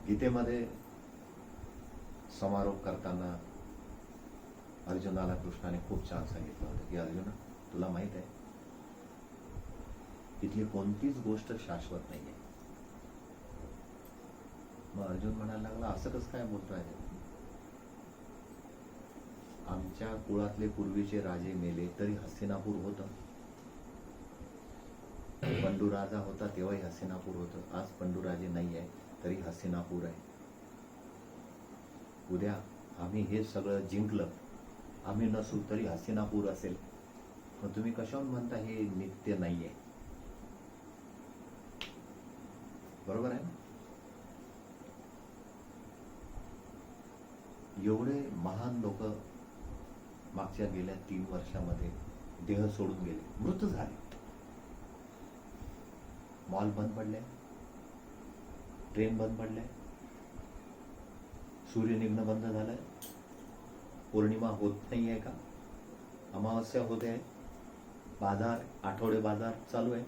गीतेमध्ये समारोप करताना अर्जुनाला कृष्णाने खूप छान सांगितलं होतं की अर्जुना, तुला माहित आहे इथली कोणतीच गोष्ट शाश्वत नाहीये. मग अर्जुन म्हणायला लागला, असं कसं काय बोलतोय? आमच्या कुळातले पूर्वीचे राजे मेले तरी हस्तिनापूर होतं. पंडूराजा होता तेव्हाही हस्तिनापूर होतं. आज पंडूराजे नाही आहे तरी हस्तिनापूर आहे. उद्या आम्ही हे सगळं जिंकलं, आम्ही नसू तरी हस्तिनापूर असेल. मग तुम्ही कशावर म्हणता हे नित्य नाहीये? बरोबर आहे ना? एवढे महान लोक मागच्या गेल्या 3 वर्षामध्ये देह सोडून गेले, मृत झाले. मॉल बंद पडले, ट्रेन बंद पडले, सूर्य निघणं बंद झालंय, पौर्णिमा होत नाही आहे का, अमावस्या होते आहे, बाजार आठवडे बाजार चालू आहे,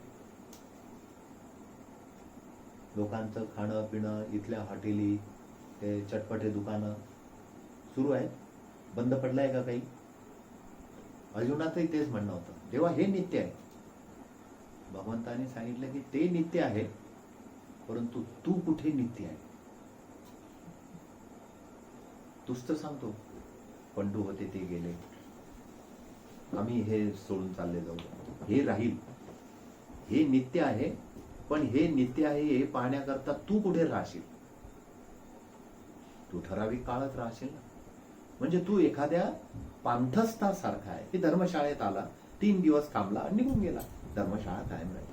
लोकांचं खाणं पिणं, इथल्या हॉटेली, ते चटपटे दुकानं सुरू आहेत. बंद पडलंय का काही? अर्जुनाचंही तेच म्हणणं होतं. तेव्हा हे नित्य आहे. भगवंताने सांगितलं की ते नित्य आहे, परंतु तू कुठे नित्य आहे? तूच तर सांगतो पंडू होते ते गेले, आम्ही हे सोडून चालले जाऊ, हे राहील. हे नित्य आहे, पण हे नित्य आहे हे पाहण्याकरता तू कुठे राहशील? तू ठराविक काळात राहशील ना. म्हणजे तू एखाद्या पांथस्थासारखा आहे की धर्मशाळेत आला, 3 दिवस थांबला आणि निघून गेला, धर्मशाळा कायम राहील.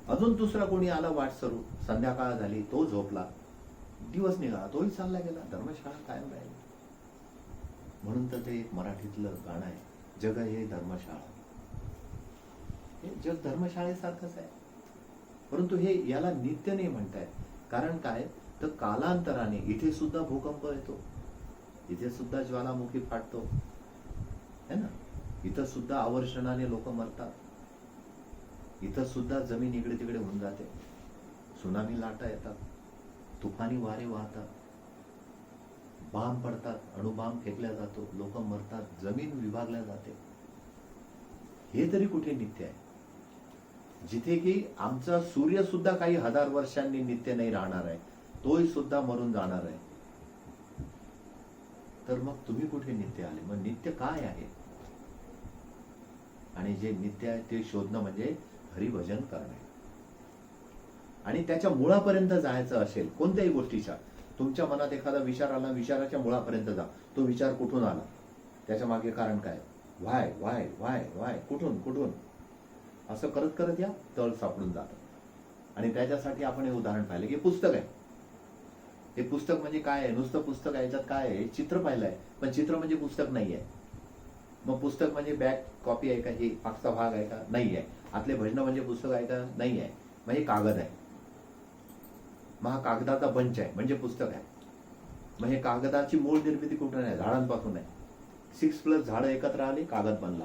अजून दुसरा कोणी आला वाट सरू, संध्याकाळ झाली, तो झोपला, दिवस निघाला, तोही चालला गेला, धर्मशाळा कायम राहील. म्हणून तर ते एक मराठीतलं गाणं आहे, जग हे धर्मशाळा. हे जग धर्मशाळेसारखंच आहे, परंतु हे याला नित्य नाही म्हणतायत. कारण काय तर कालांतराने इथे सुद्धा भूकंप येतो, इथे सुद्धा ज्वालामुखी फाटतो है ना, इथं सुद्धा आवर्षणाने लोक मरतात, इथं सुद्धा जमीन इकडे तिकडे होऊन जाते, सुनामी लाटा येतात, तुफानी वारे वाहतात, बांब पडतात, अणुबांब फेकल्या जातो, लोक मरतात, जमीन विभागल्या जाते. हे तरी कुठे नित्य आहे? जिथे की आमचा सूर्य सुद्धा काही 1000 वर्षांनी नित्य नाही राहणार आहे, तोही सुद्धा मरून जाणार आहे. तर मग तुम्ही कुठे नित्य आले? मग नित्य काय आहे? आणि जे नित्य आहे ते शोधणं म्हणजे हरिभजन करणे. आणि त्याच्या मुळापर्यंत जायचं असेल कोणत्याही गोष्टीच्या, तुमच्या मनात एखादा विचार आला, विचाराच्या मुळापर्यंत जा. तो विचार कुठून आला, त्याच्या मागे कारण काय, वाय वाय वाय वाय, कुठून कुठून, असं करत करत या तळ सापडून जातं. आणि त्याच्यासाठी आपण हे उदाहरण पाहिलं की पुस्तक आहे. हे पुस्तक म्हणजे काय आहे? नुसतं पुस्तक आहे, याच्यात काय आहे? चित्र पाहिलंय, पण चित्र म्हणजे पुस्तक नाही आहे. मग पुस्तक म्हणजे बॅक कॉपी आहे का, हे मागचा भाग आहे का? नाही आहे. आतले भजनं म्हणजे पुस्तक आहे का? नाही आहे. मग हे कागद आहे, मग हा कागदाचा बंच आहे म्हणजे पुस्तक आहे. मग हे कागदाची मूळ निर्मिती कुठून आहे? झाडांपासून आहे. 6+ झाडं एकत्र आली, कागद बनला,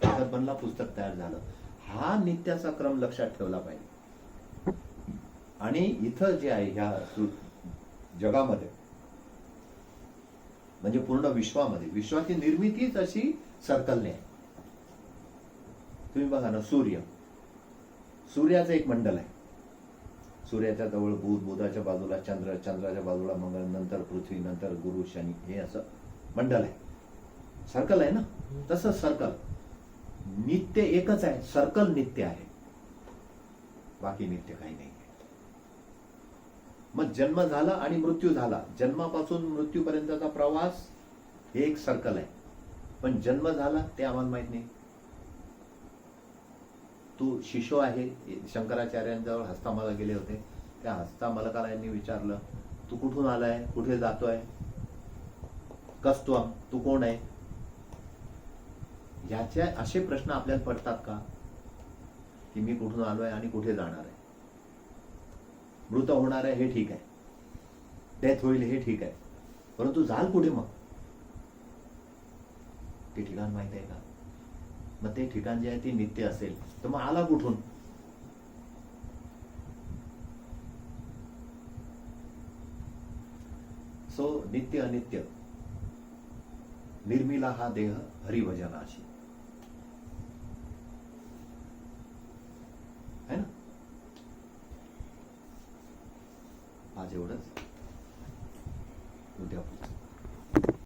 कागद बनला, पुस्तक तयार झालं. हा नित्याचा क्रम लक्षात ठेवला पाहिजे. आणि इथं जे आहे ह्या जगामध्ये म्हणजे पूर्ण विश्वामध्ये, विश्वाची निर्मितीच अशी सर्कलने आहे. तुम्ही बघा ना, सूर्याचं एक मंडल आहे. सूर्याच्या जवळ बुध, बुधाच्या बाजूला चंद्र, चंद्राच्या बाजूला मंगळ, नंतर पृथ्वी, नंतर गुरु, शनी, हे असं मंडल आहे. सर्कल आहे ना, तसं सर्कल नित्य एकच आहे, सर्कल नित्य आहे, बाकी नित्य काही नाही. मग जन्म झाला आणि मृत्यू झाला, जन्मापासून मृत्यूपर्यंतचा प्रवास हे एक सर्कल आहे. पण जन्म झाला ते आम्हाला माहित नाही. तू शिशो आहे, शंकराचार्यांजवळ हस्तामाला गेले होते, त्या हस्तामालकाला यांनी विचारलं, तू कुठून आलाय, कुठे जातोय, कस तू कोण आहे. याच्या असे प्रश्न आपल्याला पडतात का, की मी कुठून आलोय आणि कुठे जाणार आहे. मृत होणार आहे हे ठीक आहे, डेथ होईल हे ठीक आहे, परंतु जाल कुठे मग, ते ठिकाण माहित आहे का. मग ते ठिकाण जे आहे ते नित्य असेल तर मग आला कुठून. सो नित्य अनित्य निर्मिला हा देह हरिभजनाशी है ना. आज एवढंच, उद्या पुढचं.